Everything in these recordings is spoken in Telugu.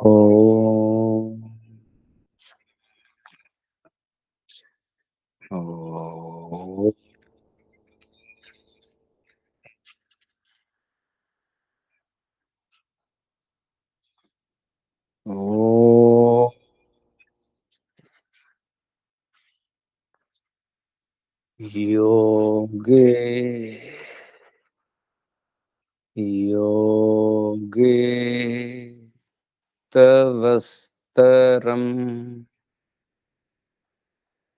ओम ओम ओम योगे योगे तवस्तरम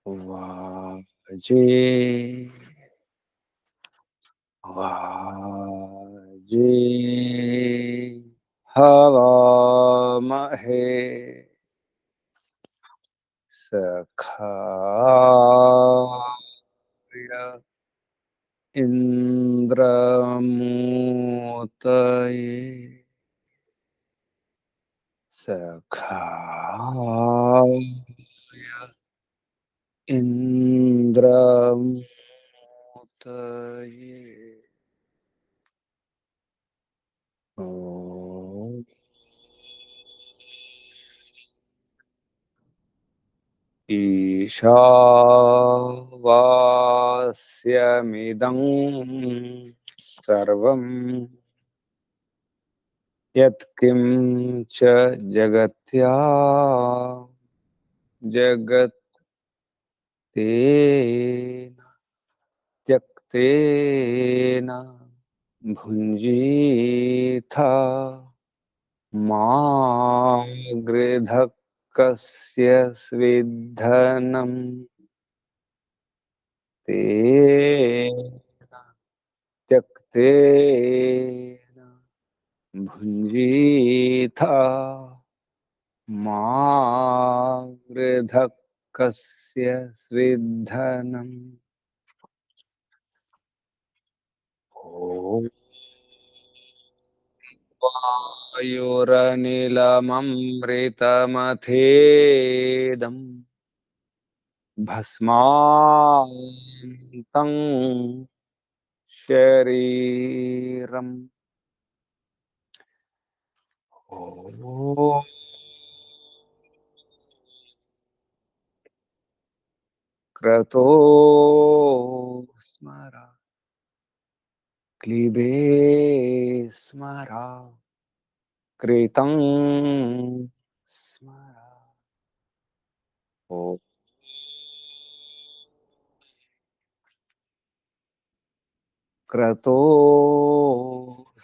वाजे वाजे हवामहे सखाय इंद्रमूतये सखाय इंद्रमूतये ओम ईशावास्यमिदं सर्वं यत्किंच जगत्या जगत्तेन त्यक्तेन भुञ्जीथा मा गृधः कस्य स्विद्धनम् तेन त्यक्तेन भुञ्जीथा मा गृधः कस्य स्विद्धनम् ॐ वायुरनिलममृतमथेदम् भस्मान्तं शरीरम् ॐ क्रतो स्मर क्लीबे स्मर कृतं स्मर ॐ क्रतो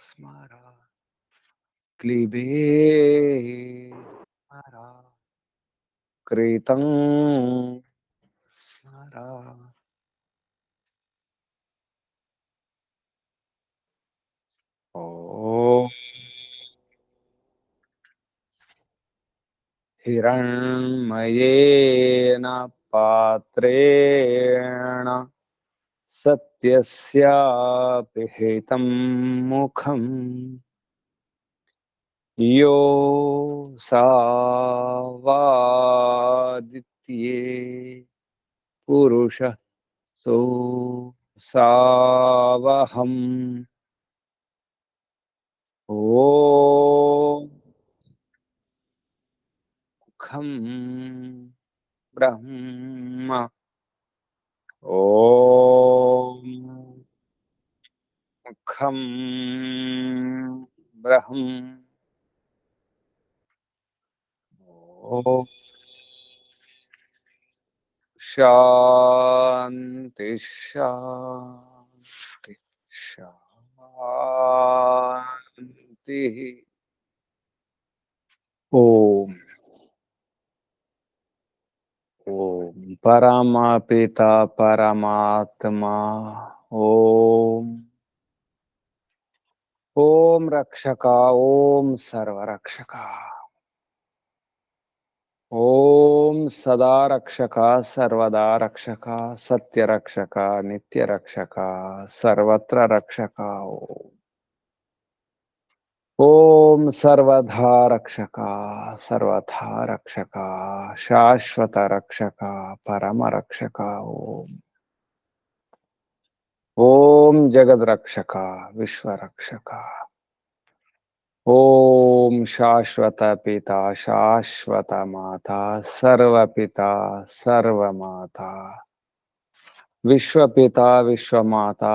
स्मर क्लीबे स्मर कृतं स्मर ॐ हिरण्मयेन पात्रेण सत्यस्यापि हितं मुखम् यो सावादित्ये पुरुषः सो सावहम् ॐ खं ब्रह्म ॐ खं ब्रह्म ॐ शान्ति शान्ति शान्तिः ओम ओम परमपिता परमात्मा ओम ओम रक्षका ओम सर्वरक्षका ओम सदा रक्षका सर्वदा रक्षका सत्य रक्षका नित्य रक्षका सर्वत्र रक्षका ओम सर्वधा रक्षका सर्वथा रक्षका शाश्वत रक्षका परम रक्षका ओम ओम जगद रक्षका विश्व रक्षका ओम शाश्वत पिता शाश्वत माता सर्व पिता सर्व माता विश्व पिता विश्व माता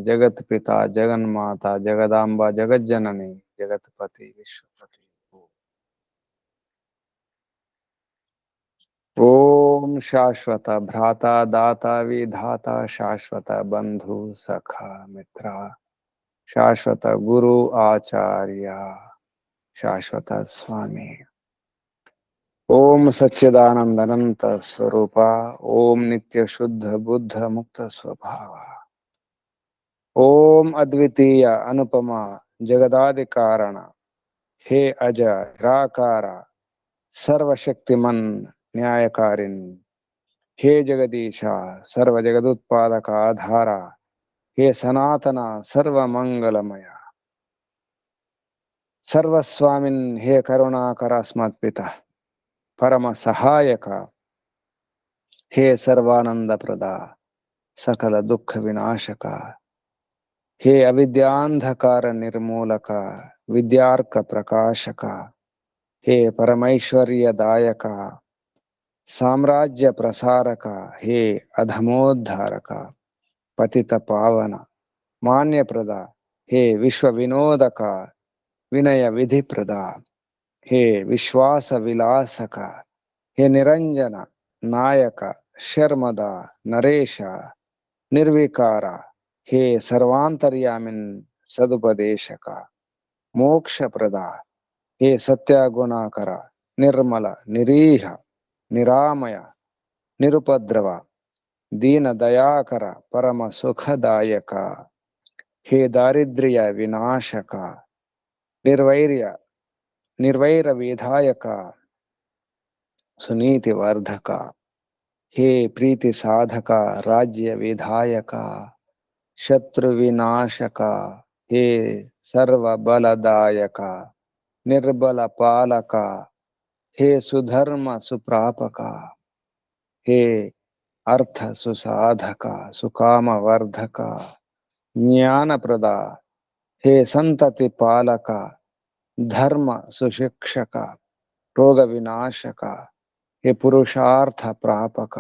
जगत पिता जगन माता जगदाम्बा जगत जननी जगतपति विश्वपति। ओम शाश्वत भ्राता दाता विधाता शाश्वत बंधु सखा मित्रा शाश्वत गुरु आचार्य शाश्वत स्वामी। ओम सच्चिदानंद अनंत स्वरूपा ओम नित्य शुद्ध बुद्ध मुक्त स्वभाव ओम अद्वितीय अनुपमा जगदादि कारण हे अज निराकार सर्वशक्तिमन न्यायकारिण हे जगदीशा सर्व जगदुत्पादक आधारा हे सनातन सर्वमंगलमय सर्वस्वामिन् हे करुणाकर अस्मत्पिता परम सहायक हे सर्वानंद प्रदा सकल दुख विनाशक हे अविद्यांधकार निर्मूलक विद्यार्क प्रकाशक हे परमैश्वर्यदायक साम्राज्य प्रसारक हे अधमोद्धारक पतित पावन मान्य प्रदा हे विश्व विनोदक विनय विधि प्रदा हे विश्वास विलासक हे निरंजन नायक शर्मदा नरेश निर्विकार हे सर्वांतर्यामिन सदुपदेशक मोक्ष प्रदा हे सत्य गुणाकर निर्मल निरीह निरामय निरुपद्रव दीन दयाकर परम सुखदायक हे दारिद्र्य विनाशक निर्वैर्य निर्वैर विधायक सुनीति वर्धक हे प्रीति साधक राज्य विधायक शत्रु विनाशक हे सर्व बलदायक निर्बल पालक हे सुधर्म सुप्रापक हे अर्थ सुसाधक सुकाम वर्धक ज्ञान प्रदा हे संतति पालक धर्म सुशिक्षक रोग विनाशक हे पुरुषार्थ प्रापक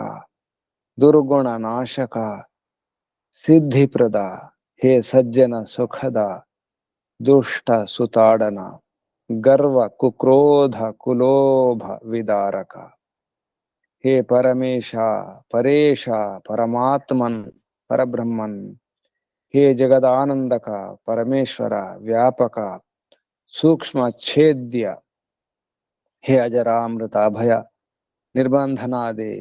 दुर्गुण नाशक सिद्धि प्रदा हे सज्जन सुखदा दुष्ट सुताड़न गर्व कुक्रोध कुलोभ विदारक हे परमेशा परेशा परमात्मन परब्रह्मन हे जगदानंदक परमेश्वर व्यापक सूक्ष्म छेद्य हे अजरामृत अभय निर्बंधनादे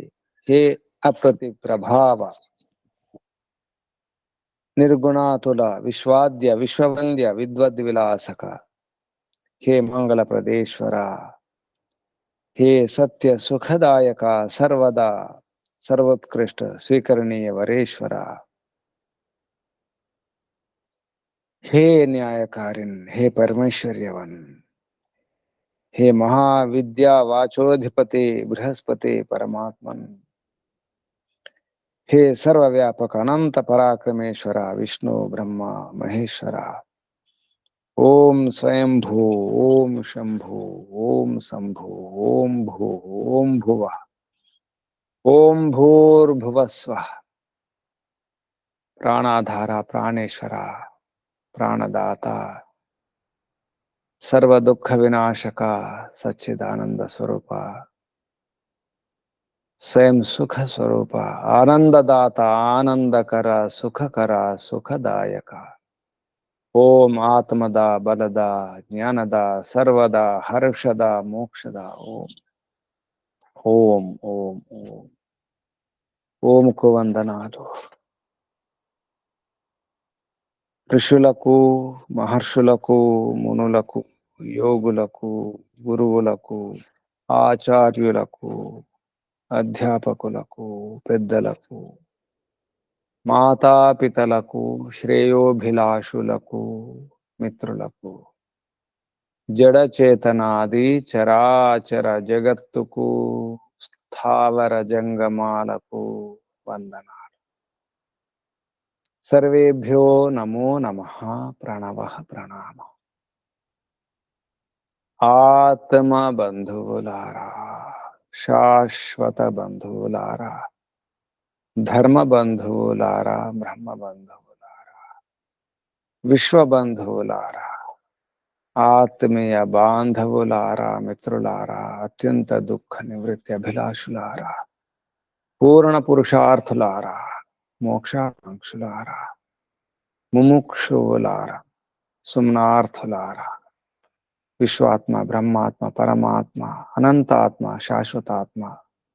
हे अप्रति प्रभाव निर्गुणातुल विश्वाद्य विश्ववंद्य विद्वद विलासक हे मंगल प्रदेश्वर हे सत्य सुखदायक सर्वदा सर्वोत्कृष्ट स्वीकरणीय वरेश्वर हे न्यायकारिण हे परमेश्वर्यवन हे महाविद्या वाचोधिपति बृहस्पति परमात्मन हे सर्वव्यापक अनंत पराक्रमेश्वर विष्णु ब्रह्मा महेश्वर ओम स्वयंभू ओम शंभु ओम शंभु ओम भू ओम भुवः ओम भूर्भुवस्वः प्राणाधारा प्राणेश्वरा प्राणदाता सर्व दुख विनाशका सच्चिदानंद स्वरूपा स्वयं सुख स्वरूपा आनंददाता आनंदकर सुखकर सुखदायक ओम आत्मदा बलदा ज्ञानदा सर्वदा हर्षदा मोक्षदा ओम ओम ओम ओम ఓం కు వందనాలు. ఋషులకు మహర్షులకు మునులకు యోగులకు గురువులకు ఆచార్యులకు అధ్యాపకులకు పెద్దలకు మాతాపితలకు శ్రేయోభిలాషులకు మిత్రులకు జడ చేతనాది చరాచర జగత్తుకు స్థావర జంగమాలకు వందనాలు. सर्वेभ्यो नमो नमः प्रणवः प्रणाम. ఆత్మ బంధువులారా, శాశ్వత బంధువులారా, ధర్మ బంధువులారా, బ్రహ్మ బంధువులారా, విశ్వ బంధువులారా, ఆత్మీయ బాంధవులారా, మిత్రులారా, అత్యంత దుఃఖ నివృత్తి అభిలాషులారా, పూర్ణ పురుషార్థులారా, మోక్షాకాంక్షులారా, ముముక్షువులారా, సుమ్నార్థులారా, విశ్వాత్మ, బ్రహ్మాత్మ, పరమాత్మ, అనంతాత్మ, శాశ్వతాత్మ,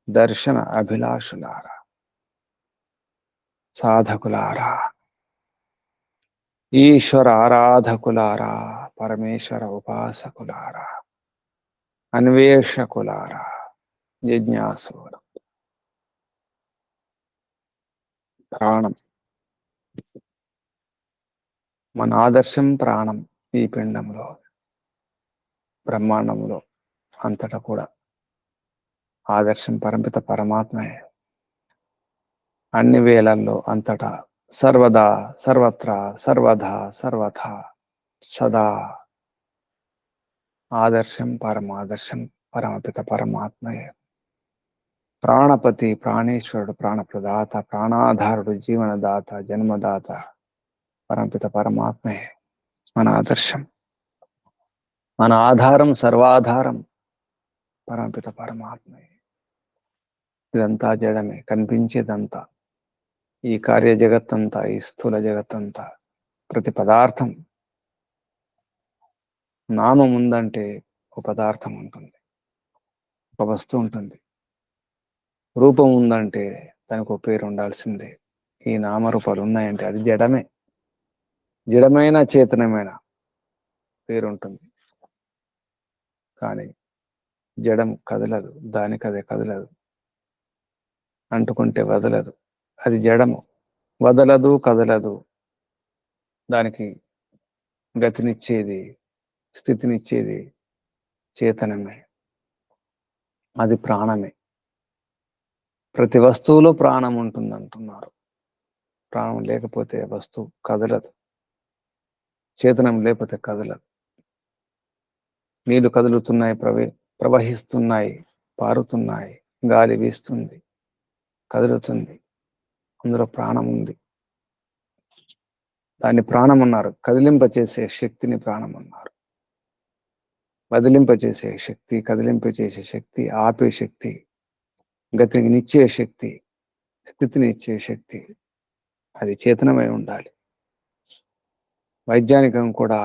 దర్శన అభిలాషులారా, సాధకులారా, ఈశ్వర ఆరాధకులారా, పరమేశ్వర ఉపాసకులారా, అన్వేషకులారా, జిజ్ఞాసులు, ప్రాణం, మన ఆదర్శం ప్రాణం. ఈ పిండంలో, బ్రహ్మాండంలో అంతటా కూడా ఆదర్శం పరమిత పరమాత్మే. అన్ని వేళల్లో అంతటా సర్వదా, సర్వత్రా, సర్వదా, సర్వథా, సదా ఆదర్శం పరమాదర్శం పరమపిత పరమాత్మయే. ప్రాణపతి, ప్రాణేశ్వరుడు, ప్రాణప్రదాత, ప్రాణాధారుడు, జీవనదాత, జన్మదాత పరమపిత పరమాత్మయే మన ఆదర్శం. మన ఆధారం, సర్వాధారం పరమపిత పరమాత్మయే. ఇదంతా జడమే, కనిపించేదంతా, ఈ కార్య జగత్తంతా, ఈ స్థూల జగత్తంతా, ప్రతి పదార్థం నామం ఉందంటే ఒక పదార్థం ఉంటుంది, ఒక వస్తువు ఉంటుంది. రూపం ఉందంటే దానికి ఒక పేరు ఉండాల్సిందే. ఈ నామరూపాలు ఉన్నాయంటే అది జడమే. జడమైన చేతనమైన పేరు ఉంటుంది. కానీ జడం కదలదు, దానికి అదే కదలదు, అంటుకుంటే వదలదు. అది జడము, వదలదు, కదలదు. దానికి గతినిచ్చేది, స్థితినిచ్చేది చేతనమే, అది ప్రాణమే. ప్రతి వస్తువులో ప్రాణం ఉంటుంది అంటున్నారు. ప్రాణం లేకపోతే వస్తువు కదలదు, చేతనం లేకపోతే కదలదు. నీళ్లు కదులుతున్నాయి, ప్రవహిస్తున్నాయి, పారుతున్నాయి, గాలి వీస్తుంది, కదులుతుంది, అందులో ప్రాణం ఉంది. దాన్ని ప్రాణం అన్నారు. కదిలింపచేసే శక్తిని ప్రాణం అన్నారు. వదిలింపచేసే శక్తి, కదిలింపచేసే శక్తి, ఆపే శక్తి, గతినిచ్చే శక్తి, స్థితిని ఇచ్చే శక్తి, అది చేతనమై ఉండాలి. వైజ్ఞానికం కూడా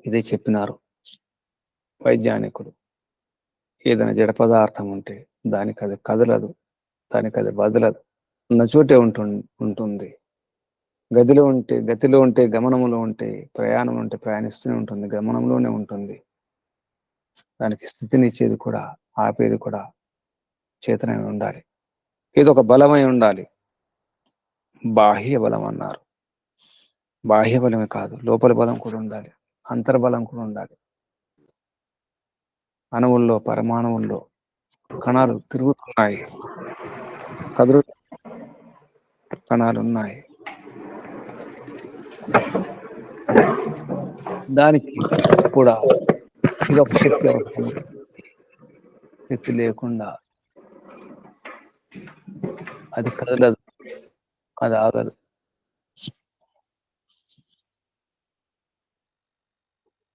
ఇదే చెప్పినారు. వైజ్ఞానికుడు ఏదైనా జడ పదార్థం ఉంటే దానికి అది కదలదు, దానికి అది వదలదు, ఉన్న చోటే ఉంటుంది. గతిలో ఉంటే, గమనంలో ఉంటే, ప్రయాణం ఉంటే ప్రయాణిస్తూనే ఉంటుంది, గమనంలోనే ఉంటుంది. దానికి స్థితినిచ్చేది కూడా, ఆపేది కూడా చేతనమై ఉండాలి. ఏదో ఒక బలమై ఉండాలి. బాహ్య బలం అన్నారు. బాహ్య బలమే కాదు, లోపల బలం కూడా ఉండాలి, అంతర్బలం కూడా ఉండాలి. అణువుల్లో, పరమాణువుల్లో కణాలు తిరుగుతున్నాయి, కదులు కణాలు ఉన్నాయి. దానికి కూడా ఇదొక శక్తి అవసరం. శక్తి లేకుండా అది కదలదు, అది ఆగదు.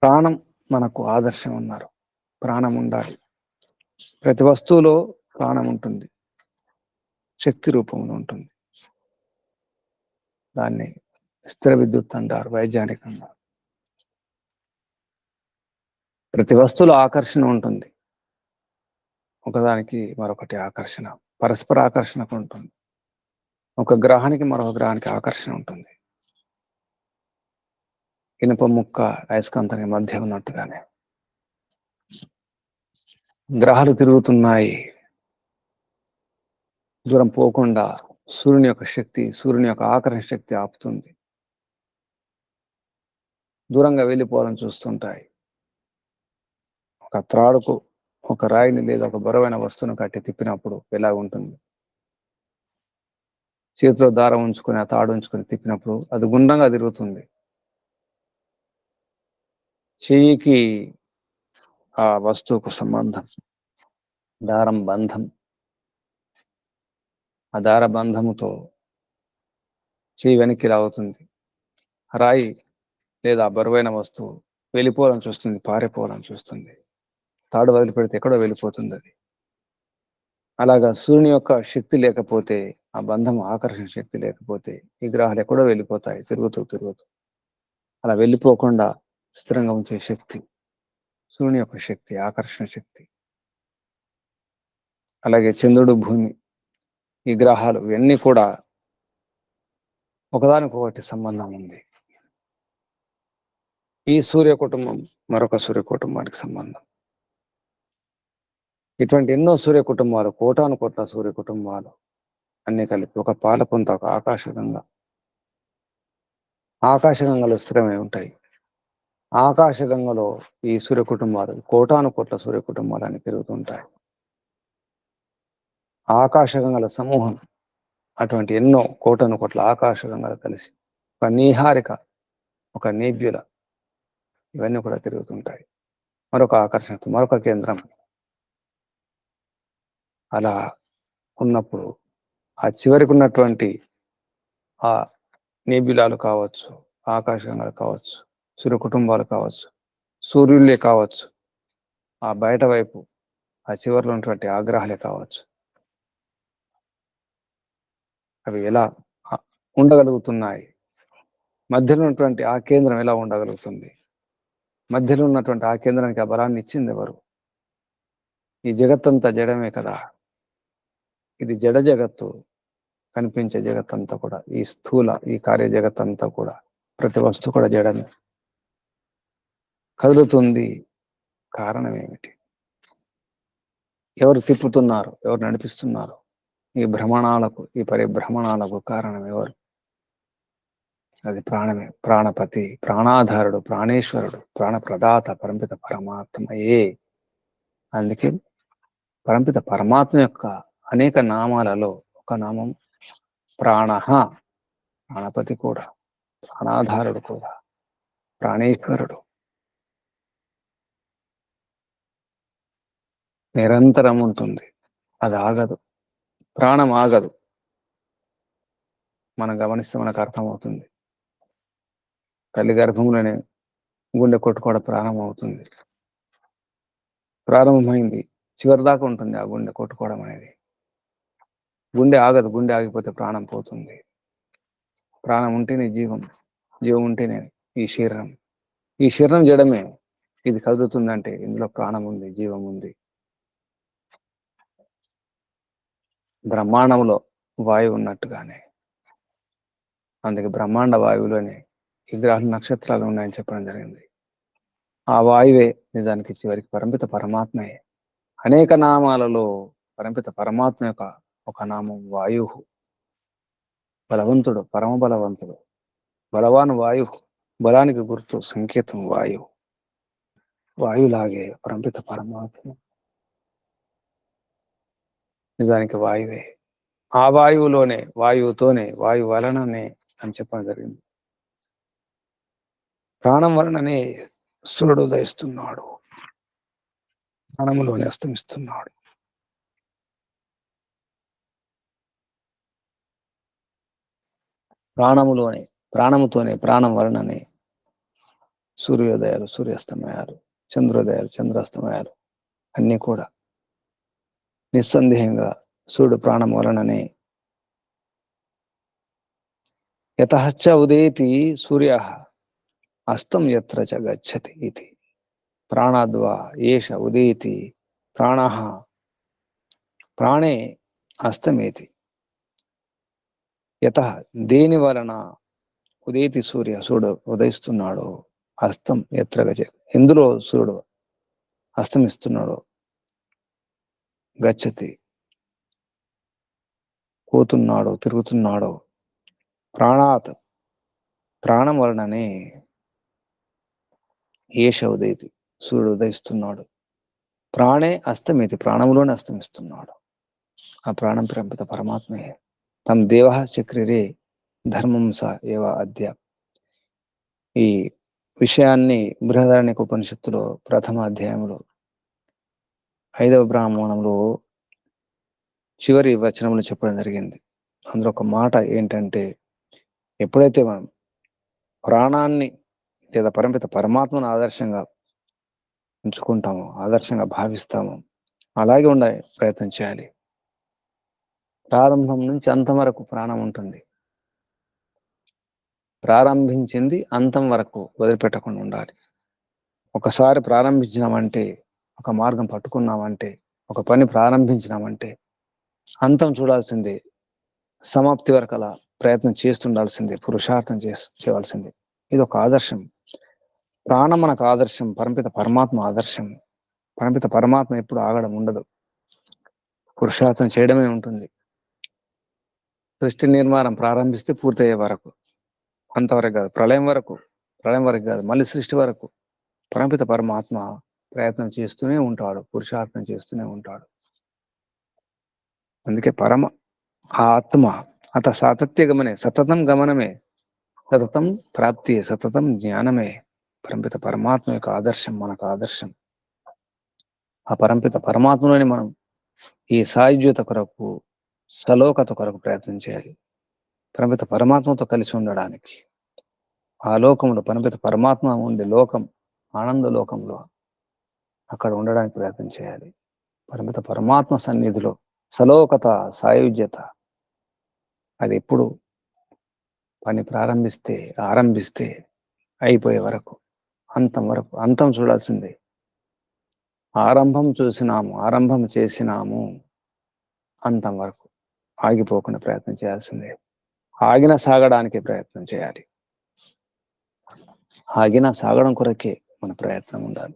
ప్రాణం మనకు ఆదర్శం అన్నారు. ప్రాణం ఉండాలి. ప్రతి వస్తువులో ప్రాణం ఉంటుంది, శక్తి రూపంలో ఉంటుంది. దాన్ని స్థిర విద్యుత్ అంటారు వైజ్ఞానికంగా. ప్రతి వస్తువులో ఆకర్షణ ఉంటుంది, ఒకదానికి మరొకటి ఆకర్షణ, పరస్పర ఆకర్షణకు ఉంటుంది. ఒక గ్రహానికి మరొక గ్రహానికి ఆకర్షణ ఉంటుంది. ఇనుప ముక్క అయస్కాంతానికి మధ్య ఉన్నట్టుగానే గ్రహాలు తిరుగుతున్నాయి. దూరం పోకుండా సూర్యుని యొక్క శక్తి, సూర్యుని యొక్క ఆకర్షణ శక్తి ఆపుతుంది. దూరంగా వెళ్ళిపోవాలని చూస్తుంటాయి. ఒక త్రాడుకు ఒక రాయిని లేదా ఒక బరువైన వస్తువును కట్టి తిప్పినప్పుడు ఎలా ఉంటుంది? చేతిలో దారం ఉంచుకొని, ఆ తాడు ఉంచుకొని తిప్పినప్పుడు అది గుండ్రంగా తిరుగుతుంది. చెయ్యికి ఆ వస్తువుకు సంబంధం, దారం బంధం. ఆ దార బంధముతో చేయి వెనక్కి లాగుతుంది. రాయి లేదా బరువైన వస్తువు వెళ్ళిపోవాలని చూస్తుంది, పారిపోవాలని చూస్తుంది. తాడు వదిలిపెడితే ఎక్కడో వెళ్ళిపోతుంది అది. అలాగా సూర్యుని యొక్క శక్తి లేకపోతే, ఆ బంధం ఆకర్షణ శక్తి లేకపోతే ఈ గ్రహాలు ఎక్కడో వెళ్ళిపోతాయి తిరుగుతూ తిరుగుతూ. అలా వెళ్ళిపోకుండా స్థిరంగా ఉంచే శక్తి సూర్యుని యొక్క శక్తి, ఆకర్షణ శక్తి. అలాగే చంద్రుడు, భూమి, ఈ గ్రహాలు ఇవన్నీ కూడా ఒకదానికొకటి సంబంధం ఉంది. ఈ సూర్య కుటుంబం మరొక సూర్య కుటుంబానికి సంబంధం. ఇటువంటి ఎన్నో సూర్య కుటుంబాలు, కోటాను కోట్ల సూర్య కుటుంబాలు అన్ని కలిపి ఒక పాలపుంత, ఒక ఆకాశగంగా. ఆకాశగంగలు స్థిరమై ఉంటాయి. ఆకాశగంగలో ఈ సూర్య కుటుంబాలు, కోటాను కోట్ల సూర్య కుటుంబాలు అని పెరుగుతుంటాయి. ఆకాశగంగల సమూహం, అటువంటి ఎన్నో కోటాను కోట్ల ఆకాశగంగలు కలిసి ఒక నీహారిక, ఒక నేబ్యుల, ఇవన్నీ కూడా తిరుగుతుంటాయి. మరొక ఆకర్షణ, మరొక కేంద్రం. అలా ఉన్నప్పుడు ఆ చివరికి ఉన్నటువంటి ఆ నేబ్యులాలు కావచ్చు, ఆకాశగంగలు కావచ్చు, సూర్య కుటుంబాలు కావచ్చు, సూర్యులే కావచ్చు, ఆ బయట వైపు ఆ చివరిలో ఉన్నటువంటి ఆగ్రహాలే కావచ్చు, అవి ఎలా ఉండగలుగుతున్నాయి? మధ్యలో ఉన్నటువంటి ఆ కేంద్రం ఎలా ఉండగలుగుతుంది? మధ్యలో ఉన్నటువంటి ఆ కేంద్రానికి ఆ బలాన్ని ఇచ్చింది ఎవరు? ఈ జగత్తంతా జడమే కదా. ఇది జడ జగత్తు. కనిపించే జగత్తంతా కూడా, ఈ స్థూల, ఈ కార్య జగత్తంతా కూడా, ప్రతి వస్తువు కూడా జడమే. కదులుతుంది. కారణం ఏమిటి? ఎవరు తిప్పుతున్నారు? ఎవరు నడిపిస్తున్నారు? ఈ భ్రమణాలకు, ఈ పరిభ్రమణాలకు కారణం ఎవరు? అది ప్రాణమే. ప్రాణపతి, ప్రాణాధారుడు, ప్రాణేశ్వరుడు, ప్రాణప్రదాత పరంపిత పరమాత్మయే. అందుకే పరంపిత పరమాత్మ యొక్క అనేక నామాలలో ఒక నామం ప్రాణ. ప్రాణపతి కూడా, ప్రాణాధారుడు కూడా, ప్రాణేశ్వరుడు. నిరంతరం ఉంటుంది, అది ఆగదు. ప్రాణం ఆగదు. మనం గమనిస్తే మనకు అర్థమవుతుంది. తల్లి గర్భంలోనే గుండె కొట్టుకోవడం ప్రారంభమవుతుంది. ప్రారంభమైంది, చివరి దాకా ఉంటుంది ఆ గుండె కొట్టుకోవడం అనేది. గుండె ఆగదు. గుండె ఆగిపోతే ప్రాణం పోతుంది. ప్రాణం ఉంటేనే జీవం, జీవం ఉంటేనే ఈ శరీరం. ఈ శరీరం జడమే. ఇది కదులుతుందంటే ఇందులో ప్రాణం ఉంది, జీవం ఉంది. బ్రహ్మాండంలో వాయువు ఉన్నట్టుగానే, అందుకే బ్రహ్మాండ వాయువులోనే ఈ గ్రహాలు, నక్షత్రాలు ఉన్నాయని చెప్పడం జరిగింది. ఆ వాయువే నిజానికి చివరికి పరంపిత పరమాత్మయే. అనేక నామాలలో పరంపిత పరమాత్మ యొక్క ఒక నామం వాయు. బలవంతుడు, పరమ బలవంతుడు, బలవాన్ వాయు. బలానికి గుర్తు, సంకేతం వాయువు. వాయులాగే పరంపిత పరమాత్మ నిజానికి వాయువే. ఆ వాయువులోనే, వాయువుతోనే, వాయువు వలననే అని చెప్పడం జరిగింది. ప్రాణం వలననే సూర్యుడు ఉదయిస్తున్నాడు, ప్రాణములోనే అస్తమిస్తున్నాడు. ప్రాణములోనే, ప్రాణముతోనే, ప్రాణం వలననే సూర్యోదయాలు, సూర్యాస్తమయాలు, చంద్రోదయాలు, చంద్రాస్తమయాలు అన్నీ కూడా నిస్సందేహంగా సూర్యుడు ప్రాణం వలననే. యతశ్చ ఉదేతి సూర్య అస్తం ఎత్ర చ గచ్చతి ఇది. ప్రాణాద్వా ఏష ఉదేతి ప్రాణ ప్రాణే అస్తమేతి. యత, దేని వలన, ఉదేతి సూర్య, సూర్యుడు ఉదయిస్తున్నాడు, అస్తం ఎత్ర గచ్చతి, ఎందులో సూర్యుడు అస్తమిస్తున్నాడు, గచ్చతి పోతున్నాడు, తిరుగుతున్నాడు, ప్రాణాత్ ప్రాణం వలననే, ఏష ఉదయతి సూర్యుడు ఉదయిస్తున్నాడు, ప్రాణే అస్తమేతి ప్రాణంలోనే అస్తమిస్తున్నాడు. ఆ ప్రాణం పరంపిత పరమాత్మయే. తం దేవ చక్రిరే ధర్మం స ఏవ అద్య. ఈ విషయాన్ని బృహదారణ్యక ఉపనిషత్తులో ప్రథమ అధ్యాయంలో 5వ బ్రాహ్మణంలో చివరి వచనంలో చెప్పడం జరిగింది. అందులో ఒక మాట ఏంటంటే, ఎప్పుడైతే మనం ప్రాణాన్ని లేదా పరమిత పరమాత్మను ఆదర్శంగా ఉంచుకుంటామో, ఆదర్శంగా భావిస్తామో, అలాగే ఉండే ప్రయత్నం చేయాలి. ప్రారంభం నుంచి అంతం వరకు ప్రాణం ఉంటుంది. ప్రారంభించింది అంతం వరకు వదిలిపెట్టకుండా ఉండాలి. ఒకసారి ప్రారంభించినామంటే, ఒక మార్గం పట్టుకున్నామంటే, ఒక పని ప్రారంభించినామంటే అంతం చూడాల్సిందే. సమాప్తి వరకు అలా ప్రయత్నం చేస్తుండాల్సిందే. పురుషార్థం చేయవలసిందే. ఇది ఒక ఆదర్శం. ప్రాణం మనకు ఆదర్శం. పరమిత పరమాత్మ ఆదర్శం. పరమిత పరమాత్మ ఎప్పుడు ఆగడం ఉండదు. పురుషార్థం చేయడమే ఉంటుంది. సృష్టి నిర్మాణం ప్రారంభిస్తే పూర్తయ్యే వరకు, అంతవరకు కాదు, ప్రళయం వరకు కాదు, మళ్ళీ సృష్టి వరకు పరమిత పరమాత్మ ప్రయత్నం చేస్తూనే ఉంటాడు, పురుషార్థం చేస్తూనే ఉంటాడు. అందుకే పరమ ఆత్మ అత సాతత్య గమనే, సతతం గమనమే, సతతం ప్రాప్తి, సతతం జ్ఞానమే పరమిత పరమాత్మ యొక్క ఆదర్శం. మనకు ఆదర్శం. ఆ పరమిత పరమాత్మలోని మనం ఈ సాయుజ్యత కొరకు, సలోకత కొరకు ప్రయత్నం చేయాలి. పరమిత పరమాత్మతో కలిసి ఉండడానికి, ఆ లోకంలో పరమిత పరమాత్మ ఉండే లోకం, ఆనంద లోకంలో అక్కడ ఉండడానికి ప్రయత్నం చేయాలి. పరమిత పరమాత్మ సన్నిధిలో సలోకత, సాయుజ్యత, అది ఎప్పుడు పని ఆరంభిస్తే అయిపోయే వరకు, అంతం వరకు, అంతం చూడాల్సిందే. ఆరంభం చూసినాము, ఆరంభం చేసినాము, అంతం వరకు ఆగిపోకుండా ప్రయత్నం చేయాల్సిందే. ఆగిన సాగడానికి ప్రయత్నం చేయాలి. ఆగిన సాగడం కొరకే మన ప్రయత్నం ఉండాలి.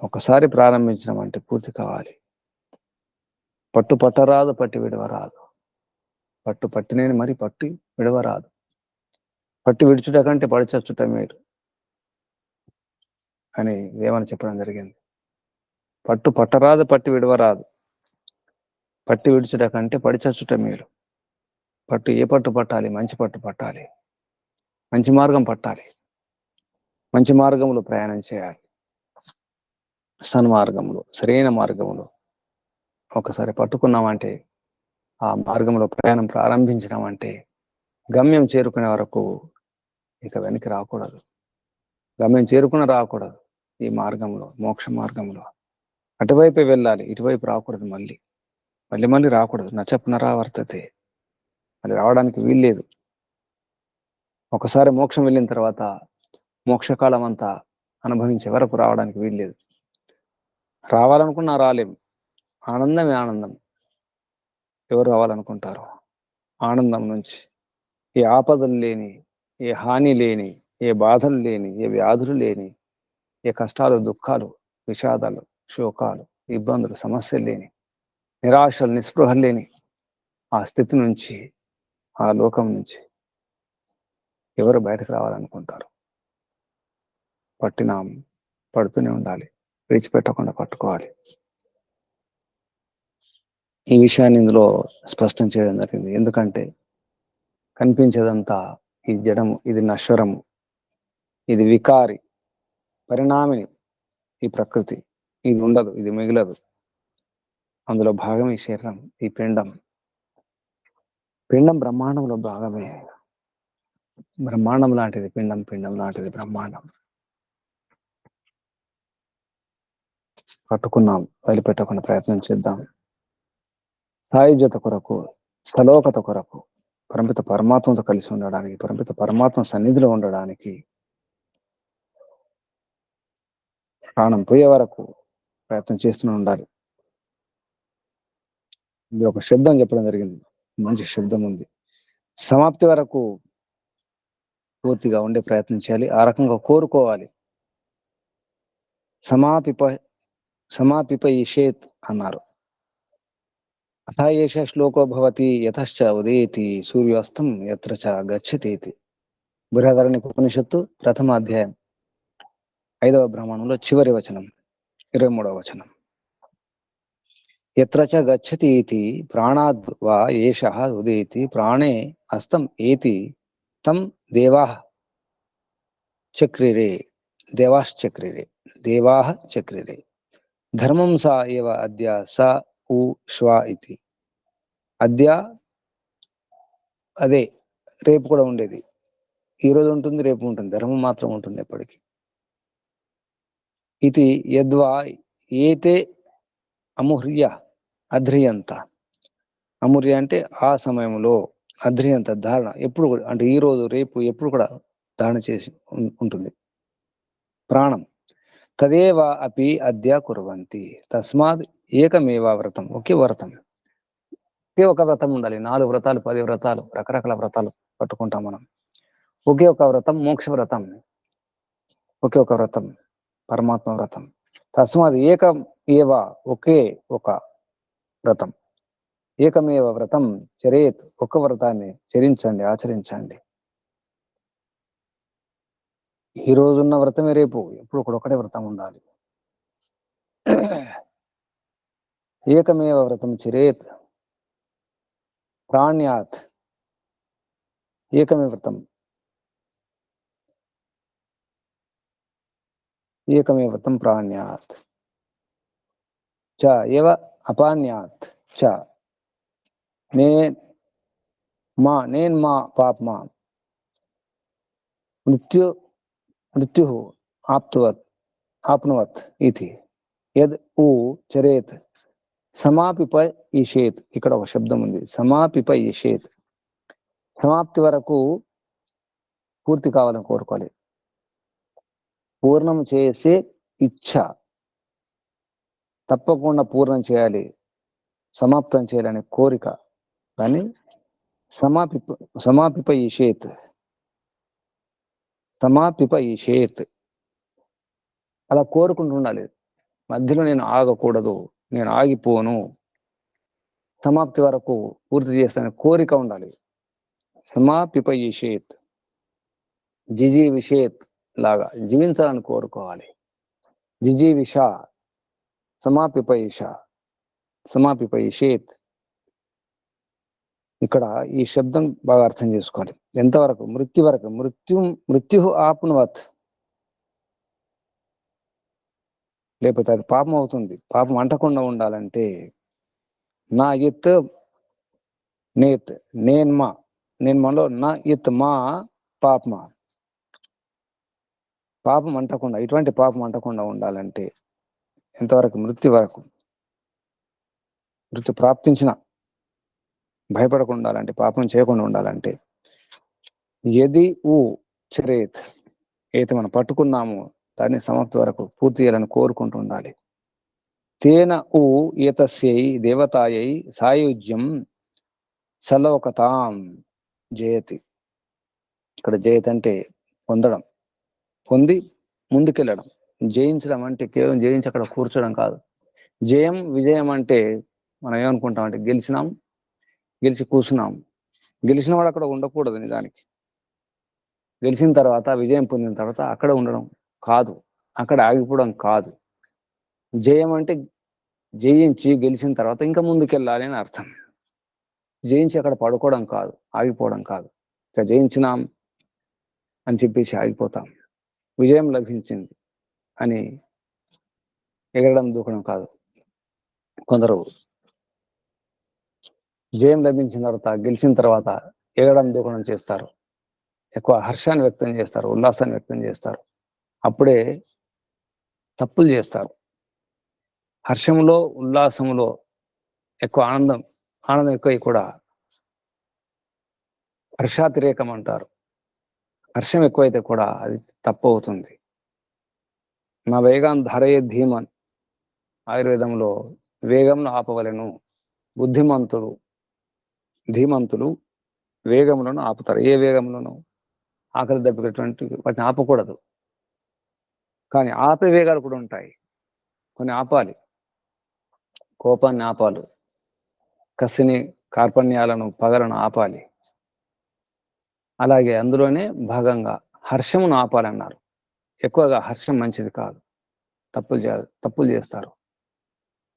ఒకసారి ప్రారంభించినామంటే పూర్తి కావాలి. పట్టు పట్టరాదు, పట్టి విడవరాదు. పట్టు పట్టినేని మరి పట్టి విడవరాదు. పట్టి విడుచుట కంటే పడిచచ్చుట మేలు అని వేమన చెప్పడం జరిగింది. పట్టు పట్టరాదు, పట్టి విడవరాదు. పట్టి విడుచుట కంటే పడిచచ్చుట మేలు. పట్టు ఏ పట్టు పట్టాలి? మంచి పట్టు పట్టాలి. మంచి మార్గం పట్టాలి. మంచి మార్గంలో ప్రయాణం చేయాలి. సన్మార్గంలో, సరైన మార్గంలో ఒకసారి పట్టుకున్నామంటే, ఆ మార్గంలో ప్రయాణం ప్రారంభించినామంటే గమ్యం చేరుకునే వరకు ఇక వెనక్కి రాకూడదు. గమ్యం చేరుకుని రాకూడదు. ఈ మార్గంలో, మోక్ష మార్గంలో అటువైపే వెళ్ళాలి, ఇటువైపు రాకూడదు. మళ్ళీ మళ్ళీ రాకూడదు. నచపునరావర్తతే, అది రావడానికి వీల్లేదు. ఒకసారి మోక్షం వెళ్ళిన తర్వాత మోక్షకాలం అంతా అనుభవించే వరకు రావడానికి వీల్లేదు. రావాలనుకున్నా రాలేము. ఆనందమే ఆనందం. ఎవరు రావాలనుకుంటారు? ఆనందం నుంచి ఏ ఆపదలు లేని, ఏ హాని లేని, ఏ బాధలు లేని, ఏ వ్యాధులు లేని, ఏ కష్టాలు, దుఃఖాలు, విషాదాలు, శోకాలు, ఇబ్బందులు, సమస్యలు లేని, నిరాశలు, నిస్పృహలు లేని ఆ స్థితి నుంచి, ఆ లోకం నుంచి ఎవరు బయటకు రావాలనుకుంటారు? పట్టినాం, పడుతూనే ఉండాలి. విడిచిపెట్టకుండా పట్టుకోవాలి. ఈ విషయాన్ని ఇందులో స్పష్టం చేయడం జరిగింది. ఎందుకంటే కనిపించేదంతా ఈ జడము, ఇది నశ్వరము, ఇది వికారి, పరిణామిని. ఈ ప్రకృతి ఇది ఉండదు, ఇది మిగలదు. అందులో భాగం ఈ శరీరం, ఈ పిండం. పిండం బ్రహ్మాండంలో భాగమే. బ్రహ్మాండం లాంటిది పిండం, పిండం లాంటిది బ్రహ్మాండం. పట్టుకున్నాం, వదిలిపెట్టకుండా ప్రయత్నం చేద్దాం. సాయుజ్యత కొరకు, సలోకత కొరకు, పరమిత పరమాత్మతో కలిసి ఉండడానికి, పరమిత పరమాత్మ సన్నిధిలో ఉండడానికి ప్రాణం పోయే వరకు ప్రయత్నం చేస్తూనే ఉండాలి. ఇది ఒక శబ్దం చెప్పడం జరిగింది. మంచి శబ్దం ఉంది. సమాప్తి వరకు పూర్తిగా ఉండే ప్రయత్నం చేయాలి. ఆ రకంగా కోరుకోవాలి. సమాపిప ఈషేత్ అన్నారు. అథ ఏష శ్లోకో భవతి యతశ్చ ఉదేతి సూర్యాస్తం యత్ర చ గచ్చతీతి. బృహదారణ్యక ఉపనిషత్తు 1వ అధ్యాయం 5వ బ్రాహ్మణంలో చివరి వచనం, 23వ వచనం. యత్ర చ గచ్చతి ఇతి ప్రాణాద్ వా ఏషః ఉదేతి ప్రాణే అస్తం ఏతి తం దేవాః చక్రిరే. దేవాశ్చక్రిరే. ధర్మం సా ఏవ అద్య స ఉ శ్వ ఇది. అద్య అదే రేపు కూడా ఉండేది, ఈ రోజు ఉంటుంది రేపు ఉంటుంది, ధర్మం మాత్రం ఉంటుంది ఎప్పటికీ. ఇది యద్వా ఏతే అముహ్ర్య అధ్రియంత. అముహ్ర్య అంటే ఆ సమయంలో, అధ్రియంత ధారణ ఎప్పుడు కూడా, అంటే ఈ రోజు రేపు ఎప్పుడు కూడా ధారణ చేసి ఉంటుంది ప్రాణం. తదేవ అపి అద్య కుర్వంతి. తస్మాత్ ఏకమేవ వ్రతం, ఒకే వ్రతం, ఒకే ఒక వ్రతం ఉండాలి. 4 వ్రతాలు 10 వ్రతాలు రకరకాల వ్రతాలు పట్టుకుంటాం మనం. ఒకే ఒక వ్రతం మోక్ష వ్రతం, ఒకే ఒక వ్రతం పరమాత్మ వ్రతం. తస్మాత్ ఏకం ఏవ, ఒకే ఒక వ్రతం, ఏకమేవ వ్రతం చరేత్, ఒక్క వ్రతాన్ని చరించండి, ఆచరించండి. ఈ రోజున్న వ్రతమే రేపు ఎప్పుడు కూడా ఒకటే వ్రతం ఉండాలి. ఏకమేవ వ్రతం చరేత్ ప్రాణ్యాత్. ఏకమే వ్రతం, ఏకమే వ్రతం ప్రాణ్యాత్ చ ఏవ అపాన్యాత్ చ. నేను మా పాప్మా మృత్యు ఆప్నువత్ ఇది. యద్ ఊ చరేత్ సమాపిపయిషేత్. ఇక్కడ ఒక శబ్దం ఉంది, సమాపిపయిషేత్. సమాప్తి వరకు పూర్తి కావాలని కోరుకోవాలి. పూర్ణం చేసే ఇచ్ఛ, తప్పకుండా పూర్ణం చేయాలి, సమాప్తం చేయాలనే కోరిక, దాన్ని సమాపిపయిషేత్. సమాపిపయిషేత్ అలా కోరుకుంటూ ఉండాలి. మధ్యలో నేను ఆగకూడదు, నేను ఆగిపోను, సమాప్తి వరకు పూర్తి చేస్తానని కోరిక ఉండాలి. సమాపిపయిషేత్, జిజీవిషేత్ లాగా జీవించాలని కోరుకోవాలి. జిజీవిష, సమాపిపయిష, సమాపిపయిషేత్. ఇక్కడ ఈ శబ్దం బాగా అర్థం చేసుకోవాలి. ఎంతవరకు? మృత్యు వరకు. మృత్యు ఆప్నువత్, లేకపోతే అది పాపం అవుతుంది. పాపం అంటకుండా ఉండాలంటే నా ఇత్ నేత్, నేను మనలో నా ఇత్ మా పాపమా, పాపం అంటకుండా, ఇటువంటి పాపం అంటకుండా ఉండాలంటే ఎంతవరకు? మృత్యు వరకు. మృత్యు ప్రాప్తించిన భయపడకుండా ఉండాలంటే, పాపం చేయకుండా ఉండాలంటే యది ఊ చరేత్, ఏది మనం పట్టుకున్నాము దాన్ని సమాప్తి వరకు పూర్తి చేయాలని కోరుకుంటూ ఉండాలి. తేన ఊ ఏతస్యై దేవతాయై సాయుజ్యం సలోకతాం జయతి. ఇక్కడ జయతి అంటే పొందడం, పొంది ముందుకెళ్ళడం. జయించడం అంటే కేవలం జయించి అక్కడ కూర్చోడం కాదు. జయం విజయం అంటే మనం ఏమనుకుంటాం అంటే గెలిచి కూర్చున్నాం. గెలిచిన వాడు అక్కడ ఉండకూడదు. నిజానికి గెలిచిన తర్వాత, విజయం పొందిన తర్వాత అక్కడ ఉండడం కాదు, అక్కడ ఆగిపోవడం కాదు. జయం అంటే జయించి గెలిచిన తర్వాత ఇంకా ముందుకెళ్ళాలి అని అర్థం. జయించి అక్కడ పడుకోవడం కాదు, ఆగిపోవడం కాదు. ఇక జయించినాం అని చెప్పేసి ఆగిపోతాం. విజయం లభించింది అని ఎగరడం దూకడం కాదు. కొందరు జయం లభించిన తర్వాత, గెలిచిన తర్వాత ఎగరడం దూకడం చేస్తారు. ఎక్కువ హర్షాన్ని వ్యక్తం చేస్తారు, ఉల్లాసాన్ని వ్యక్తం చేస్తారు. అప్పుడే తప్పులు చేస్తారు. హర్షంలో, ఉల్లాసంలో ఎక్కువ ఆనందం ఎక్కువ కూడా హర్షాతిరేకం అంటారు. హర్షం ఎక్కువైతే కూడా అది తప్పు అవుతుంది. నా వేగాన్ ధరయే ధీమన్, ఆయుర్వేదంలో వేగంను ఆపవలెను. ధీమంతులు వేగములను ఆపుతారు. ఏ వేగంలోనూ? ఆకలి దెబ్బకేటువంటి వాటిని ఆపకూడదు. కానీ ఆపే వేగాలు కూడా ఉంటాయి. కొన్ని ఆపాలి. కోపాన్ని ఆపాలి, కసిని, కార్పణ్యాలను, పగలను ఆపాలి. అలాగే అందులోనే భాగంగా హర్షమును ఆపాలన్నారు. ఎక్కువగా హర్షం మంచిది కాదు, తప్పులు చేస్తారు.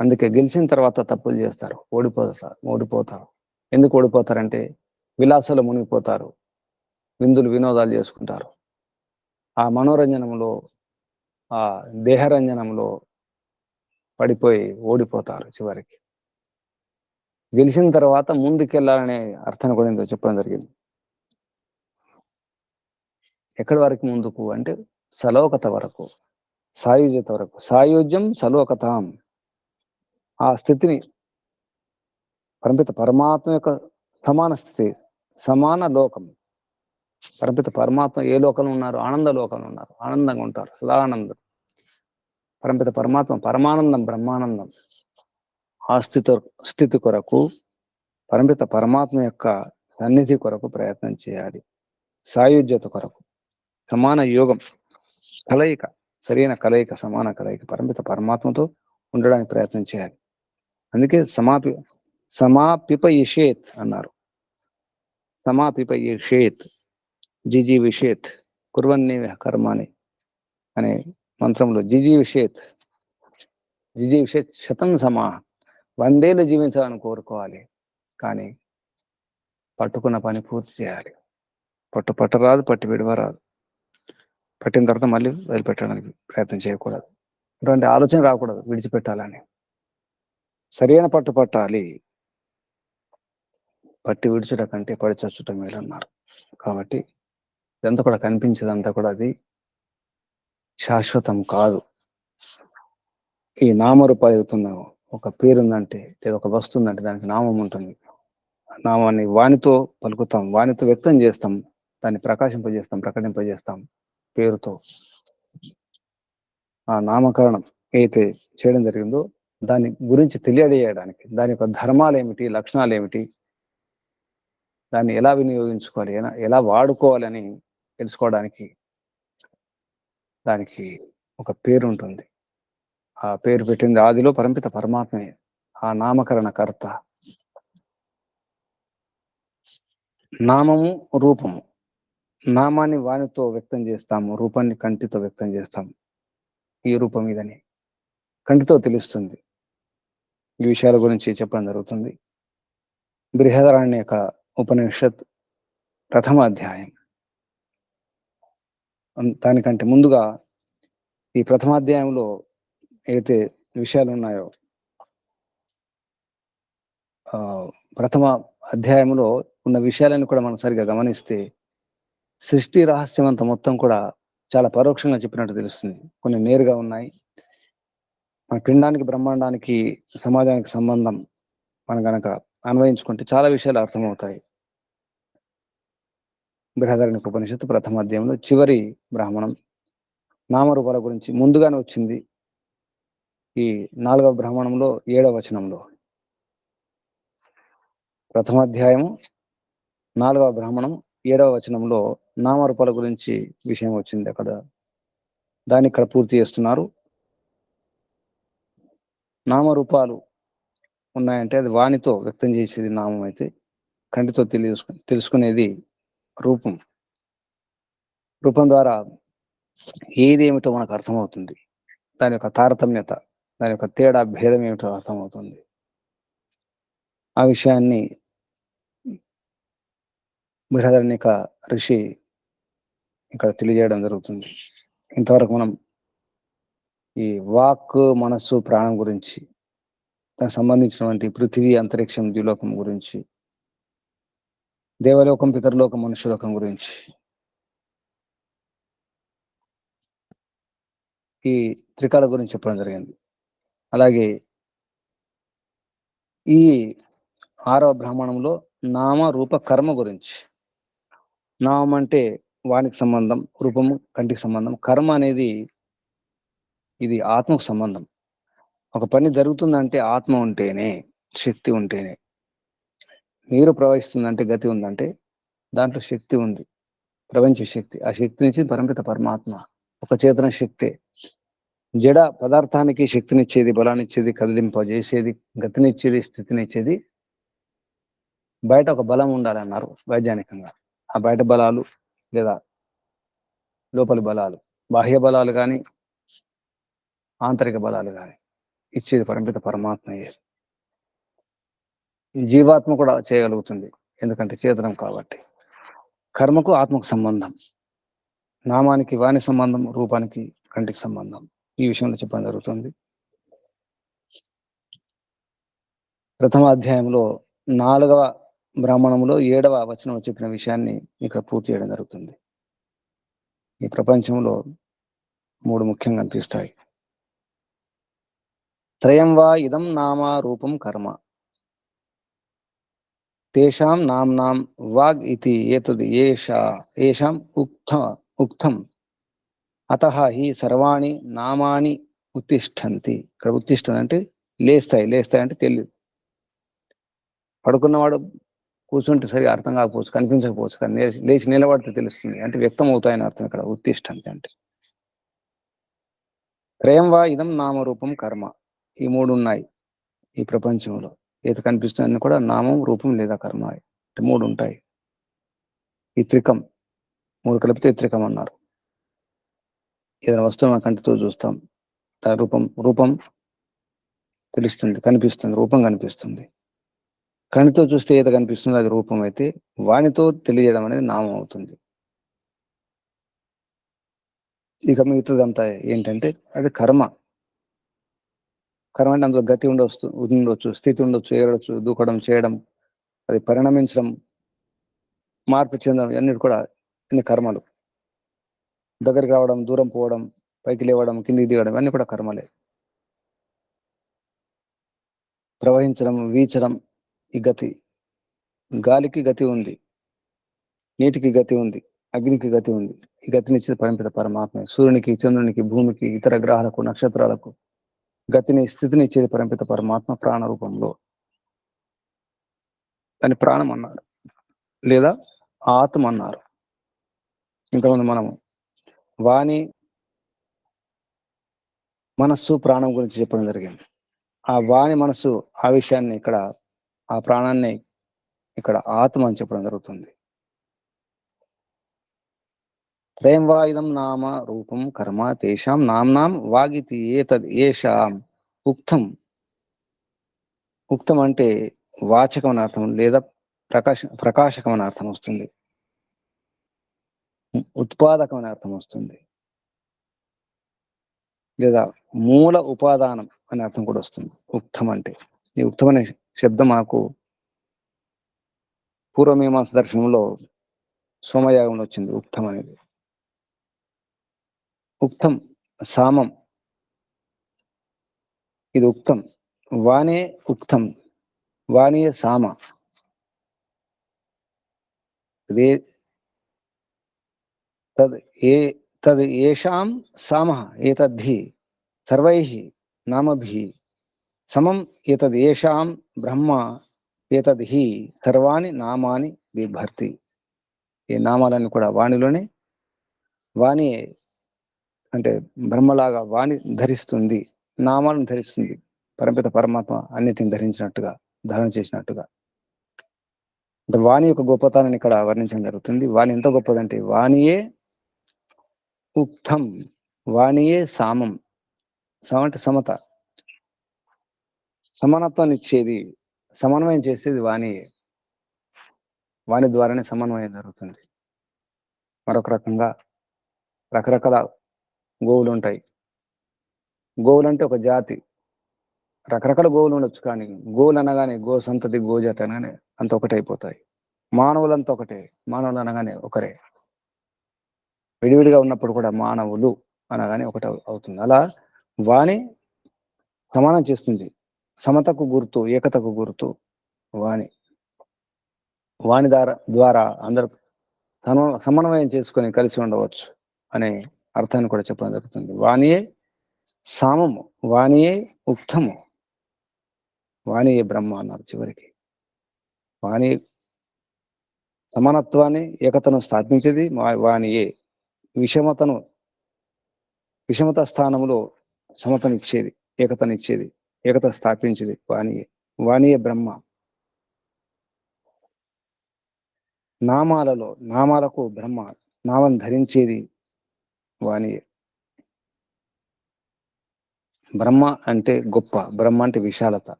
అందుకే గెలిచిన తర్వాత తప్పులు చేస్తారు, ఓడిపోతారు. ఎందుకు ఓడిపోతారంటే విలాసాలు మునిగిపోతారు, విందులు వినోదాలు చేసుకుంటారు. ఆ మనోరంజనంలో, ఆ దేహరంజనంలో పడిపోయి ఓడిపోతారు చివరికి. గెలిచిన తర్వాత ముందుకెళ్ళాలనే అర్థం కూడా ఇందులో చెప్పడం జరిగింది. ఎక్కడి వరకు ముందుకు అంటే సలోకత వరకు, సాయుజ్యత వరకు. సాయుజ్యం సలోకతాం, ఆ స్థితిని పరమిత పరమాత్మ యొక్క సమాన స్థితి, సమాన లోకం. పరమిత పరమాత్మ ఏ లోకంలో ఉన్నారు? ఆనంద లోకంలో ఉన్నారు, ఆనందంగా ఉంటారు, సదానందం. పరమిత పరమాత్మ పరమానందం, బ్రహ్మానందం. ఆ స్థితి కొరకు పరమిత పరమాత్మ యొక్క సన్నిధి కొరకు ప్రయత్నం చేయాలి. సాయుధ్యత కొరకు సమాన యోగం, కలయిక, సరైన కలయిక, సమాన కలయిక పరమిత పరమాత్మతో ఉండడానికి ప్రయత్నం చేయాలి. అందుకే సమాపిపయిషేత్ అన్నారు. సమాపిపయిషేత్, జిజీవిషేత్, కుర్వన్నేవ కర్మాని అనే మంత్రంలో జిజీవిషేత్ శతం సమా, 100 ఏళ్ళు జీవించాలని కోరుకోవాలి. కానీ పట్టుకున్న పని పూర్తి చేయాలి. పట్టరాదు, పట్టి విడవరాదు. పట్టిన తర్వాత మళ్ళీ వదిలిపెట్టడానికి ప్రయత్నం చేయకూడదు. ఇటువంటి ఆలోచన రాకూడదు విడిచిపెట్టాలని. సరైన పట్టు పట్టాలి. పట్టి విడిచుట కంటే పడి చచ్చుట మేలన్నారు. కాబట్టి ఇదంతా కూడా కనిపించేదంతా కూడా అది శాశ్వతం కాదు. ఈ నామరూపాయుతున్న ఒక పేరుందంటే లేదా ఒక వస్తువు ఉందంటే దానికి నామం ఉంటుంది. నామాన్ని వానితో పలుకుతాం, వానితో వ్యక్తం చేస్తాం, దాన్ని ప్రకాశింపజేస్తాం, ప్రకటింపజేస్తాం పేరుతో. ఆ నామకరణం అయితే చేయడం జరిగిందో దాని గురించి తెలియజేయడానికి, దాని యొక్క ధర్మాలు ఏమిటి, లక్షణాలు ఏమిటి, దాన్ని ఎలా వినియోగించుకోవాలి, ఎలా వాడుకోవాలని తెలుసుకోవడానికి దానికి ఒక పేరు ఉంటుంది. ఆ పేరు పెట్టింది ఆదిలో పరమిత పరమాత్మే, ఆ నామకరణ కర్త. నామము, రూపము. నామాన్ని వానితో వ్యక్తం చేస్తాము, రూపాన్ని కంటితో వ్యక్తం చేస్తాము. ఈ రూపం ఇదని కంటితో తెలుస్తుంది. ఈ విషయాల గురించి చెప్పడం జరుగుతుంది. బృహదారణ్యక ఉపనిషత్ ప్రథమ అధ్యాయం. దానికంటే ముందుగా ఈ ప్రథమాధ్యాయంలో అయితే విషయాలు ఉన్నాయో, ప్రథమ అధ్యాయంలో ఉన్న విషయాలను కూడా మనం సరిగా గమనిస్తే సృష్టి రహస్యం అంతా మొత్తం కూడా చాలా పరోక్షంగా చెప్పినట్టు తెలుస్తుంది. కొన్ని నేరుగా ఉన్నాయి. మన పిండానికి, బ్రహ్మాండానికి, సమాజానికి సంబంధం మనం గనక అన్వయించుకుంటే చాలా విషయాలు అర్థమవుతాయి. బృహదారణ్యక ఉపనిషత్తు ప్రథమ అధ్యాయంలో చివరి బ్రాహ్మణం నామరూపాల గురించి ముందుగానే వచ్చింది. ఈ 4వ బ్రాహ్మణంలో 7వ వచనంలో, ప్రథమాధ్యాయము 4వ బ్రాహ్మణం 7వ వచనంలో నామరూపాల గురించి విషయం వచ్చింది. అక్కడ దాన్ని ఇక్కడ పూర్తి చేస్తున్నారు. నామరూపాలు ఉన్నాయంటే అది వానితో వ్యక్తం చేసేది నామం అయితే, కంటితో తెలుసుకునేది రూపం. రూపం ద్వారా ఏది ఏమిటో మనకు అర్థమవుతుంది. దాని యొక్క తారతమ్యత, దాని యొక్క తేడా, భేదం ఏమిటో అర్థమవుతుంది. ఆ విషయాన్ని బృహదారణ్యక ఋషి ఇక్కడ తెలియజేయడం జరుగుతుంది. ఇంతవరకు మనం ఈ వాక్, మనస్సు, ప్రాణం గురించి, దానికి సంబంధించినటువంటి పృథివీ, అంతరిక్షం, ద్విలోకం గురించి, దేవలోకం, పితరలోకం, మనుష్యలోకం గురించి, ఈ త్రికాల గురించి చెప్పడం జరిగింది. అలాగే ఈ 6వ బ్రాహ్మణంలో నామ, రూప, కర్మ గురించి. నామం అంటే వానికి సంబంధం, రూపము కంటికి సంబంధం, కర్మ అనేది ఇది ఆత్మకు సంబంధం. ఒక పని జరుగుతుందంటే ఆత్మ ఉంటేనే, శక్తి ఉంటేనే. నీరు ప్రవహిస్తుందంటే, గతి ఉందంటే దాంట్లో శక్తి ఉంది, ప్రపంచ శక్తి. ఆ శక్తి నుంచి పరమిత పరమాత్మ ఒక చేతన శక్తే. జడ పదార్థానికి శక్తినిచ్చేది, బలాన్నిచ్చేది, కదిలింపజేసేది, గతినిచ్చేది, స్థితినిచ్చేది బయట ఒక బలం ఉండాలన్నారు వైజ్ఞానికంగా. ఆ బయట బలాలు లేదా లోపలి బలాలు, బాహ్య బలాలు కానీ ఆంతరిక బలాలు కానీ ఇచ్చేది పరమిత పరమాత్మయే. జీవాత్మ కూడా చేయగలుగుతుంది, ఎందుకంటే చేతనం కాబట్టి. కర్మకు ఆత్మకు సంబంధం, నామానికి వాని సంబంధం, రూపానికి కంటికి సంబంధం. ఈ విషయంలో చెప్పడం జరుగుతుంది. ప్రథమ అధ్యాయంలో 4వ బ్రాహ్మణంలో 7వ వచనం చెప్పిన విషయాన్ని ఇక్కడ పూర్తి చేయడం జరుగుతుంది. ఈ ప్రపంచంలో 3 ముఖ్యంగా కనిపిస్తాయి. త్రయం వా ఇదం నామ రూపం కర్మ తేషాం నామ్నాం వాగ్ ఇతి ఏతద్ ఏషాం ఉక్తం అతః హి సర్వాణి నామాని ఉత్తిష్టంతి. ఇక్కడ ఉత్తిష్టం అంటే లేస్తాయి అంటే తెలియదు. పడుకున్నవాడు కూర్చుంటే సరిగా అర్థం కాకపోవచ్చు, కనిపించకపోవచ్చు, కానీ లేచి నిలబడితే తెలుస్తుంది అంటే వ్యక్తం అవుతాయని అర్థం. ఇక్కడ ఉత్తిష్టంతి అంటే త్రయం వా ఇదం నామరూపం కర్మ, ఈ 3 ఉన్నాయి ఈ ప్రపంచంలో. ఏది కనిపిస్తుందని కూడా నామం, రూపం లేదా కర్మ అంటే 3 ఉంటాయి. ఈ త్రికం 3 కలిపితే త్రికం అన్నారు. ఏదైనా వస్తువు మన కంటితో చూస్తాం, రూపం తెలుస్తుంది, కనిపిస్తుంది, రూపం కనిపిస్తుంది. కంటితో చూస్తే ఏది కనిపిస్తుందో అది రూపం అయితే, వానితో తెలియజేయడం అనేది నామం అవుతుంది. ఇక మిగతాదంతా ఏంటంటే అది కర్మ. కర్మ అంటే అందులో గతి ఉండొచ్చు, స్థితి ఉండొచ్చు, ఏడవచ్చు, దూకడం, చేయడం, అది పరిణమించడం, మార్పు చెందడం, అన్ని కూడా అన్ని కర్మలు. దగ్గరికి రావడం, దూరం పోవడం, పైకి లేవడం, కిందికి దిగడం, అన్ని కూడా కర్మలే. ప్రవహించడం, వీచడం, ఈ గతి. గాలికి గతి ఉంది, నీటికి గతి ఉంది, అగ్నికి గతి ఉంది. ఈ గతినిచ్చిన పరిమిత పరమాత్మ. సూర్యునికి, చంద్రునికి, భూమికి, ఇతర గ్రహాలకు, నక్షత్రాలకు గతిని, స్థితిని ఇచ్చేది పరిమిత పరమాత్మ ప్రాణ రూపంలో. దాని ప్రాణం అన్నారు లేదా ఆత్మ అన్నారు. ఇంతకుముందు మనము వాణి, మనస్సు, ప్రాణం గురించి చెప్పడం జరిగింది. ఆ వాణి, మనస్సు, ఆ విషయాన్ని ఇక్కడ, ఆ ప్రాణాన్ని ఇక్కడ ఆత్మ అని చెప్పడం జరుగుతుంది. త్రయం వా ఇదం నామ రూపం కర్మ తేషాం నామ్నాం వాగితి ఏతద్ ఏషాం ఉక్తం అంటే వాచకం అనే అర్థం లేదా ప్రకాశకం అనే అర్థం వస్తుంది, ఉత్పాదకం అనే అర్థం వస్తుంది, లేదా మూల ఉపాదానం అనే అర్థం కూడా వస్తుంది ఉక్తం అంటే. ఈ ఉక్తం అనే శబ్దం మనకు పూర్వమీమాంస దర్శనంలో సోమయాగంలో వచ్చింది. ఉక్తం అనేది ఉక్తం, సామం, ఇది ఉక్తం. వానే ఉక్తం, వాణియే సామ. తద్ ఏషాం సామః ఏతద్ధి సర్వైః నామభిః సమం ఏతద్ ఏషాం బ్రహ్మ ఏతద్ హి సర్వాణి నామాని బిభర్తి. ఈ నామాలన్నీ కూడా వాణిలోనే, వాణి అంటే బ్రహ్మలాగా వాణి ధరిస్తుంది, నామాలను ధరిస్తుంది. పరమిత పరమాత్మ అన్నిటిని ధరించినట్టుగా, ధారణ చేసినట్టుగా. అంటే వాణి యొక్క గొప్పతనాన్ని ఇక్కడ వర్ణించడం జరుగుతుంది. వాణి ఎంత గొప్పదంటే వాణియే ఉక్తం, వాణియే సామం. సమం అంటే సమత, సమానత్వాన్ని ఇచ్చేది, సమన్వయం చేసేది వాణియే. వాణి ద్వారానే సమన్వయం జరుగుతుంది. మరొక రకంగా రకరకాల గోవులు ఉంటాయి. గోవులు అంటే ఒక జాతి, రకరకాల గోవులు ఉండొచ్చు, కానీ గోవులు అనగానే గో సంతతి, గోజాతి అనగానే అంత ఒకటే అయిపోతాయి. మానవులంతా ఒకటే, మానవులు అనగానే ఒకరే. విడివిడిగా ఉన్నప్పుడు కూడా మానవులు అనగానే ఒకటి అవుతుంది. అలా వాణి సమానం చేస్తుంది. సమతకు గుర్తు, ఏకతకు గుర్తు వాణి. వాణి ద్వారా అందరూ సమన్వయం చేసుకొని కలిసి ఉండవచ్చు అనే అర్థాన్ని కూడా చెప్పడం జరుగుతుంది. వాణియే సామము, వాణియే ఉక్తము, వాణియే బ్రహ్మ అన్నారు చివరికి. వాణి సమానత్వాన్ని, ఏకతను స్థాపించేది వాణియే. విషమత స్థానంలో సమతనిచ్చేది, ఏకతనిచ్చేది, ఏకత స్థాపించేది వాణియే. వాణియే బ్రహ్మ. నామాలకు బ్రహ్మ, నామం ధరించేది వాణియే. బ్రహ్మ అంటే గొప్ప, బ్రహ్మ అంటే విశాలత.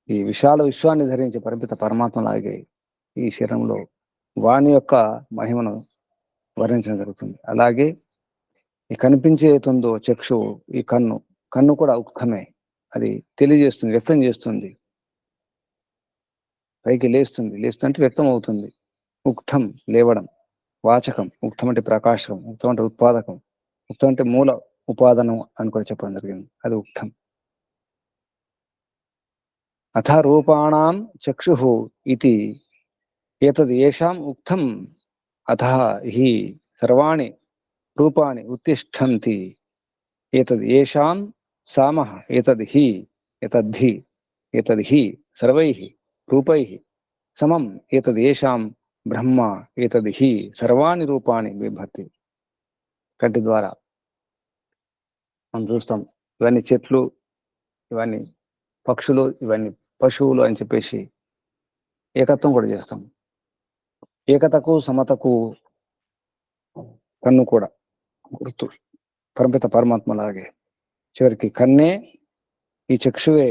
ఈ విశాల విశ్వాన్ని ధరించే పరిమిత పరమాత్మలాగే ఈ శరీరంలో వాణి యొక్క మహిమను వర్ణించడం జరుగుతుంది. అలాగే ఈ కనిపించే ఏతుందో చక్షువు, ఈ కన్ను కూడా ఉక్తమే. అది తెలియజేస్తుంది, వ్యక్తం చేస్తుంది పైకి లేస్తుంది. లేస్తుంటే వ్యక్తం అవుతుంది. ఉక్తం లేవడం. వాచకం ఉక్తం అంటే ప్రకాశం, ఉక్తం అంటే ఉత్పాదకం, ఉక్తం అంటే మూల ఉపాదనం అని కూడా చెప్పడం జరిగింది. అది ఉక్తం. అథ రూపాణం చక్షు ఇది ఏతద్ ఏషాం ఉక్తం అథ హి సర్వాణి రూపాణి ఉత్తిష్టంతి ఏతద్ ఏషాం సామః ఏతద్ హి సర్వైః రూపైః సమం ఏతద్ ఏషాం బ్రహ్మ ఏతద్ హి సర్వాణి రూపాణి బిభర్తి. కంటి ద్వారా మనం చూస్తాం. ఇవన్నీ చెట్లు, ఇవన్నీ పక్షులు, ఇవన్నీ పశువులు అని చెప్పేసి ఏకత్వం కూడా చేస్తాం. ఏకతకు సమతకు కన్ను కూడా గుర్తు. పరమిత పరమాత్మ లాగే చివరికి కన్నే ఈ చక్షువే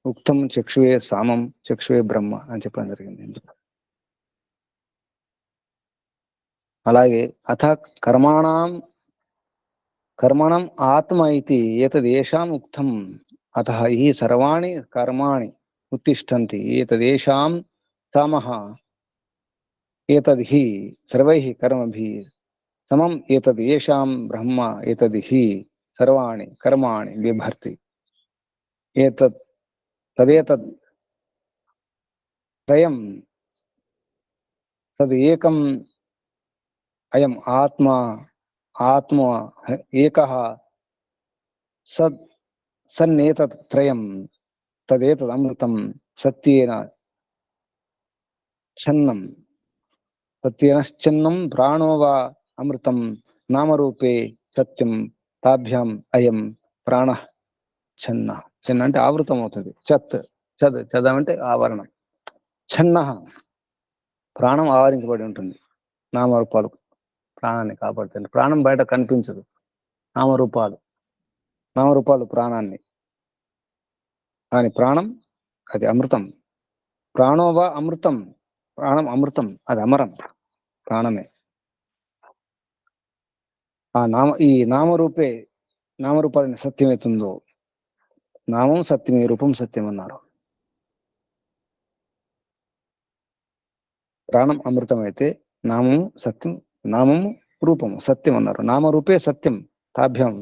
ఉక్తం, చక్షువే సామం, చక్షువే బ్రహ్మ అని చెప్పడం జరిగింది. అలాగే అథ కర్మణం ఆత్మ ఇది ఏతదేషాం ఉక్తం అతః హి సర్వాణి కర్మాణి ఉత్తిష్టంతి ఏతదేషాం సామః ఏతద్ హి సర్వైః కర్మభిః సమం ఏతద్ ఏషాం బ్రహ్మ ఏతద్ హి సర్వాణి కర్మాణి బిభర్తి. తదేతద్ త్రయం తద్ ఏకం అయం ఆత్మ ఏకః సన్నేతత్ త్రయం తదేతద్ అమృతం సత్యేన ఛన్నం ప్రాణో వా అమృతం నామరూపే సత్యం తాభ్యాం అయం ప్రాణ ఛన్న. ఛన్న అంటే ఆవృతం అవుతుంది. చద్ అంటే ఆవరణం. ఛన్న ప్రాణం ఆవరించబడి ఉంటుంది. నామరూపాలు ప్రాణాన్ని కాపాడుతుంది. ప్రాణం బయట కనిపించదు. నామరూపాలు ప్రాణాన్ని. కానీ ప్రాణం అది అమృతం. ప్రాణోవా అమృతం. ప్రాణం అమృతం, అది అమరం, ప్రాణమే. ఈ నామరూపాలని సత్యం అవుతుందో, నామం సత్యమే, రూపం సత్యం అన్నారు. ప్రాణం అమృతం అయితే నామము సత్యం, నామము రూపము సత్యం అన్నారు. నామరూపే సత్యం తాభ్యం,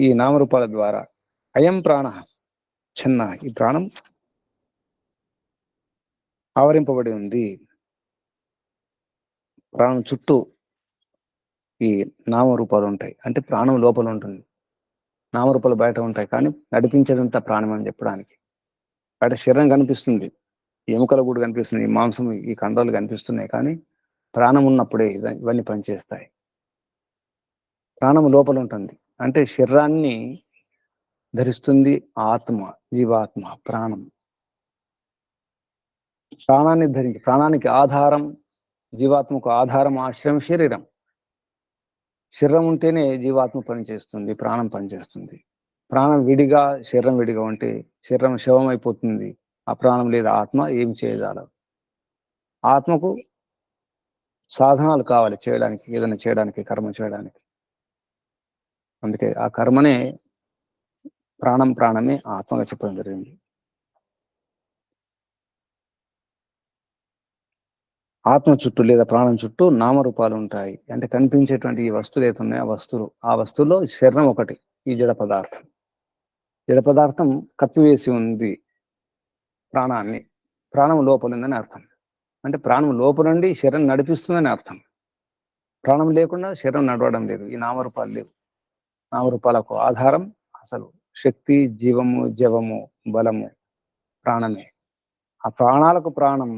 ఈ నామరూపాల ద్వారా అయం ప్రాణ ఛన్న, ఈ ప్రాణం ఆవరింపబడి ఉంది. ప్రాణం చుట్టూ ఈ నామరూపాలు ఉంటాయి. అంటే ప్రాణం లోపల ఉంటుంది, నామరూపాలు బయట ఉంటాయి. కానీ నడిపించేదంతా ప్రాణం అని చెప్పడానికి. బయట శరీరం కనిపిస్తుంది, ఎముకల గూడు కనిపిస్తుంది, ఈ మాంసం, ఈ కండలు కనిపిస్తున్నాయి. కానీ ప్రాణం ఉన్నప్పుడే ఇవన్నీ పనిచేస్తాయి. ప్రాణం లోపల ఉంటుంది. అంటే శరీరాన్ని ధరిస్తుంది ఆత్మ, జీవాత్మ, ప్రాణం. ప్రాణాన్ని ధరించి, ప్రాణానికి ఆధారం, జీవాత్మకు ఆధారం, ఆశ్రయం శరీరం. శరీరం ఉంటేనే జీవాత్మ పనిచేస్తుంది, ప్రాణం పనిచేస్తుంది. ప్రాణం విడిగా, శరీరం విడిగా ఉంటే శరీరం శవం అయిపోతుంది. ఆ ప్రాణం లేదా ఆత్మ ఏం చేయగలదు. ఆత్మకు సాధనాలు కావాలి చేయడానికి, ఏదైనా చేయడానికి, కర్మ చేయడానికి. అందుకే ఆ కర్మనే ప్రాణమే ఆత్మగా చెప్పడం జరిగింది. ఆత్మ చుట్టూ లేదా ప్రాణం చుట్టూ నామరూపాలు ఉంటాయి. అంటే కనిపించేటువంటి ఈ వస్తువులు ఏతున్నాయి, ఆ వస్తువులో శరీరం ఒకటి. ఈ జడ పదార్థం కప్పివేసి ఉంది ప్రాణాన్ని. ప్రాణం లోపల ఉందని అర్థం. అంటే ప్రాణం లోపల నుండి శరీరం నడిపిస్తుందని అర్థం. ప్రాణం లేకుండా శరీరం నడవడం లేదు. ఈ నామరూపాలు లేవు. నామరూపాలకు ఆధారం అసలు శక్తి, జీవము, జవము, బలము ప్రాణమే. ఆ ప్రాణాలకు ప్రాణం,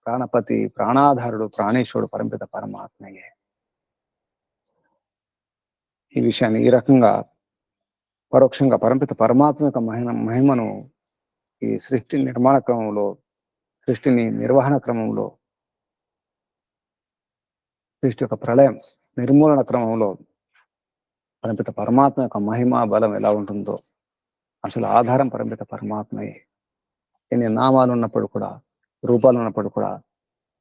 ప్రాణపతి, ప్రాణాధారుడు, ప్రాణేశ్వరుడు, పరమిత పరమాత్మయే. ఈ విషయాన్ని ఈ రకంగా పరోక్షంగా పరమిత పరమాత్మ యొక్క మహిమను ఈ సృష్టి నిర్మాణ క్రమంలో, సృష్టిని నిర్వహణ క్రమంలో, సృష్టి యొక్క ప్రళయం నిర్మూలన క్రమంలో పరమిత పరమాత్మ యొక్క మహిమ, బలం ఎలా ఉంటుందో, అసలు ఆధారం పరమిత పరమాత్మయే. ఎన్ని నామాలు ఉన్నప్పుడు కూడా, రూపాలు ఉన్నప్పుడు కూడా,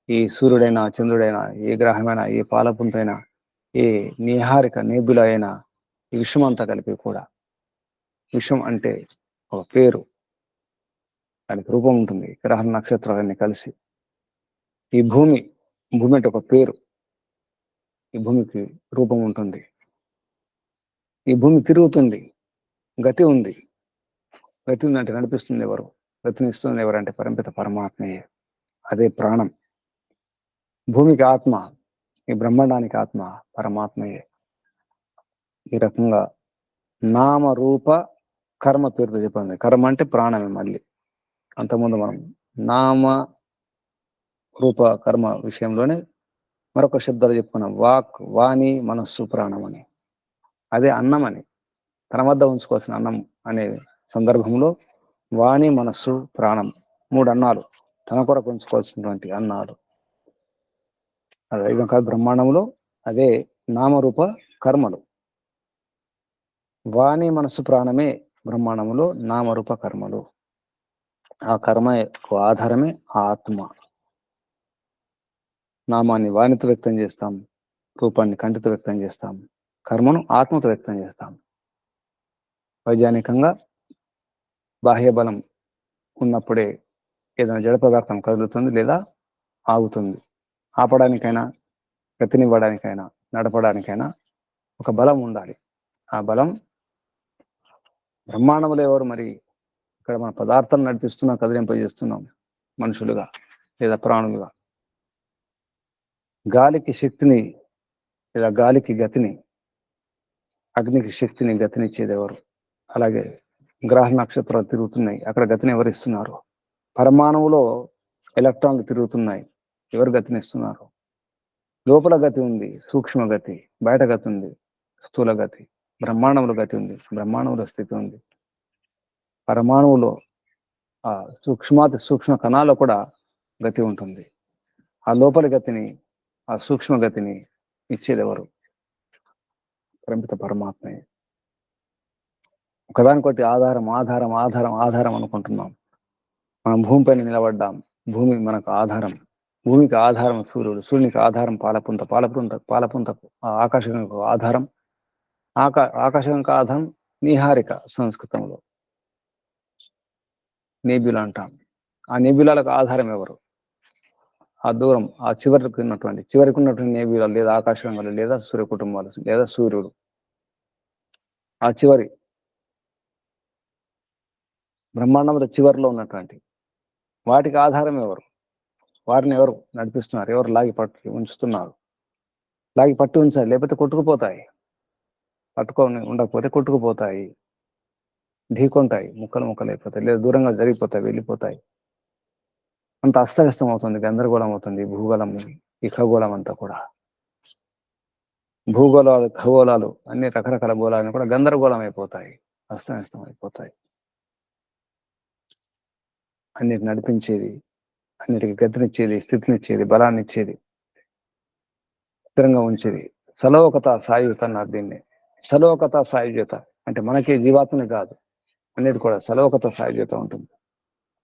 ఈ సూర్యుడైనా, చంద్రుడైనా, ఏ గ్రహమైనా, ఏ పాలపుంతైనా, ఏ నిహారిక నేబుల అయినా, ఈ విశ్వం అంతా కలిపి కూడా, విశ్వం అంటే ఒక పేరు, దానికి రూపం ఉంటుంది. గ్రహ నక్షత్రాలన్నీ కలిసి ఈ భూమి అంటే ఒక పేరు. ఈ భూమికి రూపం ఉంటుంది. ఈ భూమి తిరుగుతుంది, గతి ఉంది. గతి ఉందంటే నడిపిస్తుంది ఎవరు? గతినిస్తుంది ఎవరంటే పరంపిత పరమాత్మయే. అదే ప్రాణం. భూమికి ఆత్మ, ఈ బ్రహ్మాండానికి ఆత్మ పరమాత్మయే. ఈ రకంగా నామ రూప కర్మ పేరుతో చెప్పండి. కర్మ అంటే ప్రాణమే. మళ్ళీ అంతకుముందు మనం నామ రూప కర్మ విషయంలోనే మరొక శబ్దాలు చెప్పుకున్నాం. వాక్, వాణి, మనస్సు, ప్రాణం అని. అదే అన్నం అని, తన వద్ద ఉంచుకోవాల్సిన అన్నం అనే సందర్భంలో వాణి, మనస్సు, ప్రాణం 3 అన్నాలు, తన కొరకు ఉంచుకోవాల్సినటువంటి అన్నాలు. అదే విధంగా బ్రహ్మాండంలో అదే నామరూప కర్మలు. వాణి, మనస్సు, ప్రాణమే బ్రహ్మాండంలో నామరూప కర్మలు. ఆ కర్మ ఆధారమే ఆత్మ. నామాన్ని వాణితో వ్యక్తం చేస్తాం, రూపాన్ని కంటితో వ్యక్తం చేస్తాం, కర్మను ఆత్మతో వ్యక్తం చేస్తాం. వైజ్ఞానికంగా బాహ్య బలం ఉన్నప్పుడే ఏదైనా జడ పదార్థం కదులుతుంది లేదా ఆగుతుంది. ఆపడానికైనా, గతినివ్వడానికైనా, నడపడానికైనా ఒక బలం ఉండాలి. ఆ బలం బ్రహ్మాండములు ఎవరు? మరి ఇక్కడ మన పదార్థాలు నడిపిస్తున్నాం, కదిలింపజేస్తున్నాం మనుషులుగా లేదా ప్రాణులుగా. గాలికి శక్తిని లేదా గాలికి గతిని, అగ్నికి శక్తిని, గతినిచ్చేది ఎవరు? అలాగే గ్రహ నక్షత్రాలు తిరుగుతున్నాయి, అక్కడ గతిని ఎవరిస్తున్నారు? పరమాణువులో ఎలక్ట్రాన్లు తిరుగుతున్నాయి, ఎవరు గతినిస్తున్నారు? లోపల గతి ఉంది, సూక్ష్మ గతి. బయట గతి ఉంది, స్థూల గతి. బ్రహ్మాండంలో గతి ఉంది, బ్రహ్మాండంలో స్థితి ఉంది. పరమాణువులో ఆ సూక్ష్మాతి సూక్ష్మ కణాల్లో కూడా గతి ఉంటుంది. ఆ లోపలి గతిని, ఆ సూక్ష్మ గతిని ఇచ్చేది ఎవరు? పరంపిత పరమాత్మే. ఒకదానికొకటి ఆధారం ఆధారం ఆధారం ఆధారం అనుకుంటున్నాం. మనం భూమిపైన నిలబడ్డాం, భూమి మనకు ఆధారం. భూమికి ఆధారం సూర్యుడు, సూర్యునికి ఆధారం పాలపుంత, పాలపుంతకు ఆకాశంకు ఆధారం, ఆకాశంకు ఆధారం నిహారిక. సంస్కృతంలో నేబులా అంటాం. ఆ నేబులాలకు ఆధారం ఎవరు? ఆ దూరం, ఆ చివరికి ఉన్నటువంటి నేబులాలు లేదా ఆకాశగంగలు లేదా సూర్య కుటుంబాలు లేదా సూర్యుడు. ఆ చివరి బ్రహ్మాండంలో చివరిలో ఉన్నటువంటి వాటికి ఆధారం ఎవరు? వారిని ఎవరు నడిపిస్తున్నారు? ఎవరు లాగి పట్టి ఉంచుతున్నారు? లాగి పట్టి ఉంచాలి, లేకపోతే కొట్టుకుపోతాయి. పట్టుకొని ఉండకపోతే కొట్టుకుపోతాయి, ఢీకొంటాయి, ముక్కలు ముక్కలు అయిపోతాయి, లేదా దూరంగా జరిగిపోతాయి, వెళ్ళిపోతాయి. అంత అస్తవ్యస్తం అవుతుంది, గందరగోళం అవుతుంది భూగోళం, ఈ ఖగోళం అంతా కూడా. భూగోళాలు, ఖగోళాలు అన్ని రకరకాల గోళాలను కూడా గందరగోళం అయిపోతాయి, అస్తవ్యస్తం అయిపోతాయి. అన్నిటి నడిపించేది, అన్నిటికి గతినిచ్చేది, స్థితినిచ్చేది, బలాన్ని ఇచ్చేది, స్థిరంగా ఉంచేది సలోకత సాయుత అన్నారు దీన్ని. సలోకత సాయుజ్యత అంటే మనకి జీవాత్మని కాదు, అన్నిటి కూడా సలోకత సాయుజ్యత ఉంటుంది.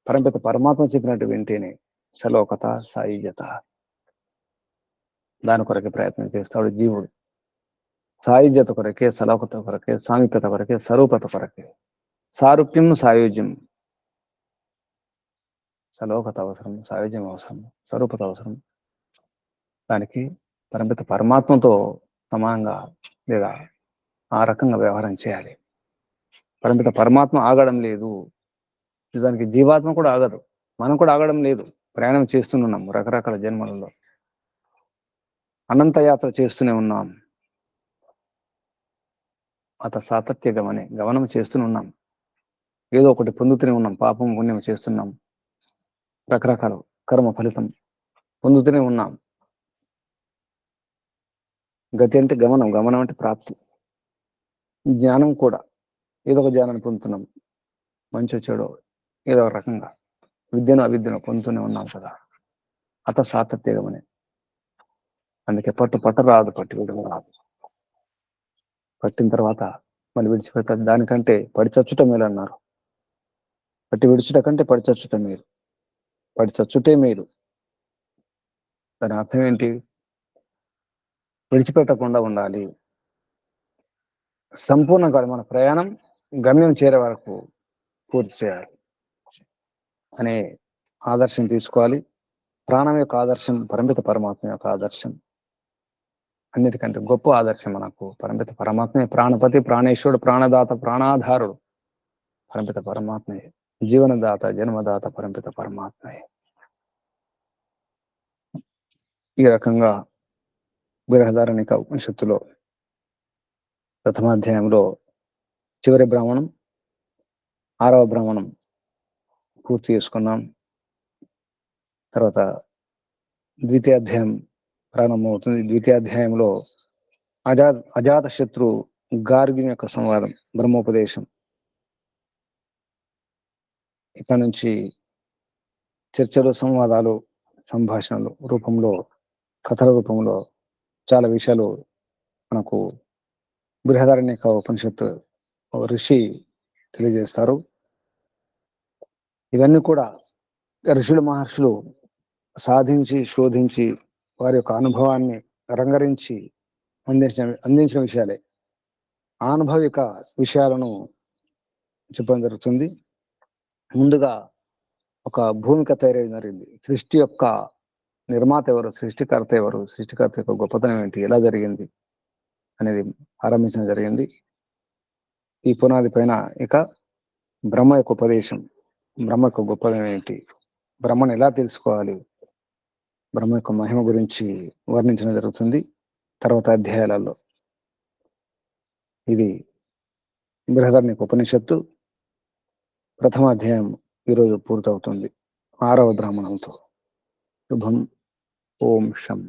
పరంపిత పరమాత్మ చెప్పినట్టు వింటేనే సలోకత సాయుజ్యత. దాని కొరకే ప్రయత్నం చేస్తాడు జీవుడు. సాయుజ్యత కొరకే, సలోకత కొరకే, సామీప్యత కొరకే, స్వరూపత కొరకే. సారూప్యం, సాయుజ్యం. సలోకత అవసరం, సాయుజ్యం అవసరం, స్వరూపత అవసరం. దానికి పరంపిత పరమాత్మతో సమానంగా లేదా ఆ రకంగా వ్యవహారం చేయాలి. పరంపిత పరమాత్మ ఆగడం లేదు, నిజానికి జీవాత్మ కూడా ఆగదు, మనం కూడా ఆగడం లేదు. ప్రయాణం చేస్తున్నాం రకరకాల జన్మలలో, అనంత యాత్ర చేస్తూనే ఉన్నాం. సాతత్య గమనం చేస్తూనే ఉన్నాం. ఏదో ఒకటి పొందుతూనే ఉన్నాం, పాపం పుణ్యం చేస్తున్నాం, రకరకాల కర్మ ఫలితం పొందుతూనే ఉన్నాం. గతి అంటే గమనం, గమనం అంటే ప్రాప్తి. జ్ఞానం కూడా ఏదో ఒక జ్ఞానాన్ని పొందుతున్నాం, మంచి చెడు ఏదో ఒక రకంగా విద్యను అవిద్యను పొందుతూనే ఉన్నాం కదా. సాతత్య గమనే. అందుకే పట్టరాదు, పట్టి విడవ రాదు. పట్టిన తర్వాత మళ్ళీ విడిచిపెడతారు. దానికంటే పడి చచ్చుట మేలు అన్నారు. పట్టి విడుచుట కంటే పడి చచ్చుట మేలు. పడి చచ్చుటే మేలు. దాని అర్థం ఏంటి? విడిచిపెట్టకుండా ఉండాలి. సంపూర్ణంగా మన ప్రయాణం గమ్యం చేరే వరకు పూర్తి చేయాలి అనే ఆదర్శం తీసుకోవాలి. ప్రాణం యొక్క ఆదర్శం పరమిత పరమాత్మ యొక్క ఆదర్శం. అన్నిటికంటే గొప్ప ఆదర్శం మనకు పరమిత పరమాత్మే. ప్రాణపతి, ప్రాణేశ్వరుడు, ప్రాణదాత, ప్రాణాధారుడు పరమిత పరమాత్మే. జీవనదాత, జన్మదాత పరమిత పరమాత్మే. ఈ రకంగా బృహదారణిక ఉపనిషత్తులో ప్రథమాధ్యాయంలో చివరి బ్రాహ్మణం, 6వ బ్రాహ్మణం పూర్తి చేసుకున్నాం. తర్వాత ద్వితీయాధ్యాయం ప్రారంభమవుతుంది. ద్వితీయాధ్యాయంలో అజాత శత్రు గార్గ్యుని యొక్క సంవాదం, బ్రహ్మోపదేశం. ఇక్కడ నుంచి చర్చలు, సంవాదాలు, సంభాషణలు రూపంలో, కథల రూపంలో చాలా విషయాలు మనకు బృహదారణ్యక ఉపనిషత్తు ఋషి తెలియజేస్తారు. ఇవన్నీ కూడా ఋషులు, మహర్షులు సాధించి, శోధించి, వారి యొక్క అనుభవాన్ని రంగరించి అందించిన విషయాలే. ఆనుభవిక విషయాలను చెప్పడం జరుగుతుంది. ముందుగా ఒక భూమిక తయారయ్యడం జరిగింది. సృష్టి యొక్క నిర్మాత ఎవరు, సృష్టికర్త ఎవరు, సృష్టికర్త యొక్క గొప్పతనం ఏంటి, ఎలా జరిగింది అనేది ఆరంభించడం జరిగింది. ఈ పునాది పైన ఇక బ్రహ్మ యొక్క ఉపదేశం, బ్రహ్మ యొక్క గొప్పతనం ఏంటి, బ్రహ్మను ఎలా తెలుసుకోవాలి, బ్రహ్మ యొక్క మహిమ గురించి వర్ణించడం జరుగుతుంది తర్వాత అధ్యాయాలలో. ఇది బృహదారణ్యక ఉపనిషత్తు ప్రథమ అధ్యాయం ఈరోజు పూర్తవుతుంది 6వ బ్రాహ్మణంతో. శుభం. ఓం శం.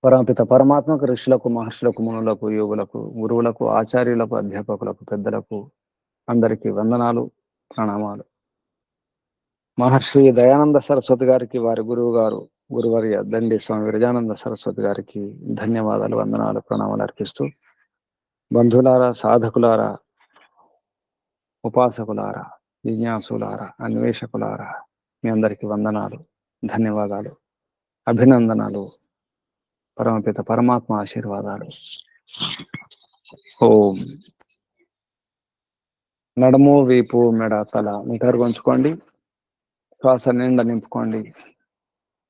పరమపిత పరమాత్మకు, ఋషులకు, మహర్షులకు, మునులకు, యోగులకు, గురువులకు, ఆచార్యులకు, అధ్యాపకులకు, పెద్దలకు అందరికీ వందనాలు, ప్రణామాలు. మహర్షి దయానంద సరస్వతి గారికి, వారి గురువు గారు గురువర్య దండి స్వామి విరజానంద సరస్వతి గారికి ధన్యవాదాలు, వందనాలు, ప్రణామాలు అర్పిస్తూ, బంధువులారా, సాధకులారా, ఉపాసకులారా, జిజ్ఞాసులారా, అన్వేషకులారా, మీ అందరికీ వందనాలు, ధన్యవాదాలు, అభినందనాలు, పరమపిత పరమాత్మ ఆశీర్వాదాలు. ఓం. నడుము, వీపు, మెడ, తల నిటారుగా ఉంచుకోండి. శ్వాస నిండా నింపుకోండి.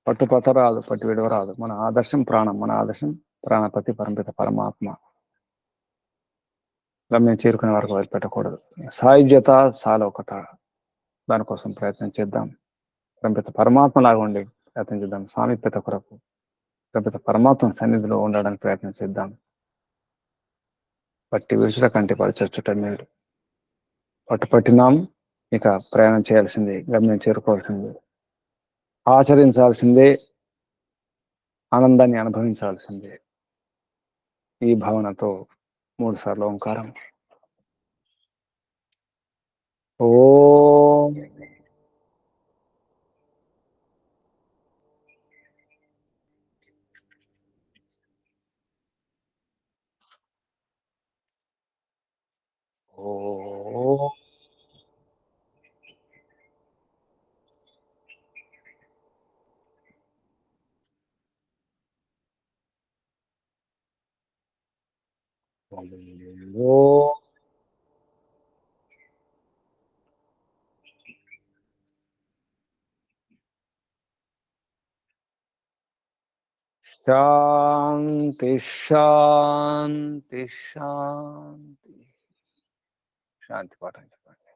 పట్టుపత రాదు, పట్టు విడవ రాదు. మన ఆదర్శం ప్రాణం, మన ఆదర్శం ప్రాణపతి పరమపిత పరమాత్మ. గమ్యం చేరుకునే వరకు వదిలిపెట్టకూడదు. సాయుధ్యత, సాలోకత, దానికోసం ప్రయత్నం చేద్దాం. పరమపిత పరమాత్మ లాగా ఉండి ప్రయత్నం చేద్దాం. సామీప్యత కొరకు పరమపిత పరమాత్మ సన్నిధిలో ఉండడానికి ప్రయత్నం చేద్దాం. పట్టి విరుచుల కంటి పరిచర్చుట మేలు. పట్టినాం, ఇక ప్రయాణం చేయాల్సిందే, గమ్యం చేరుకోవాల్సిందే, ఆచరించాల్సిందే, ఆనందాన్ని అనుభవించాల్సిందే. ఈ భావనతో 3 సార్లు ఓంకారం. ఓం. ఓం. శాంతి శాంతి శాంతి. శాంతి పాఠం చెప్పండి.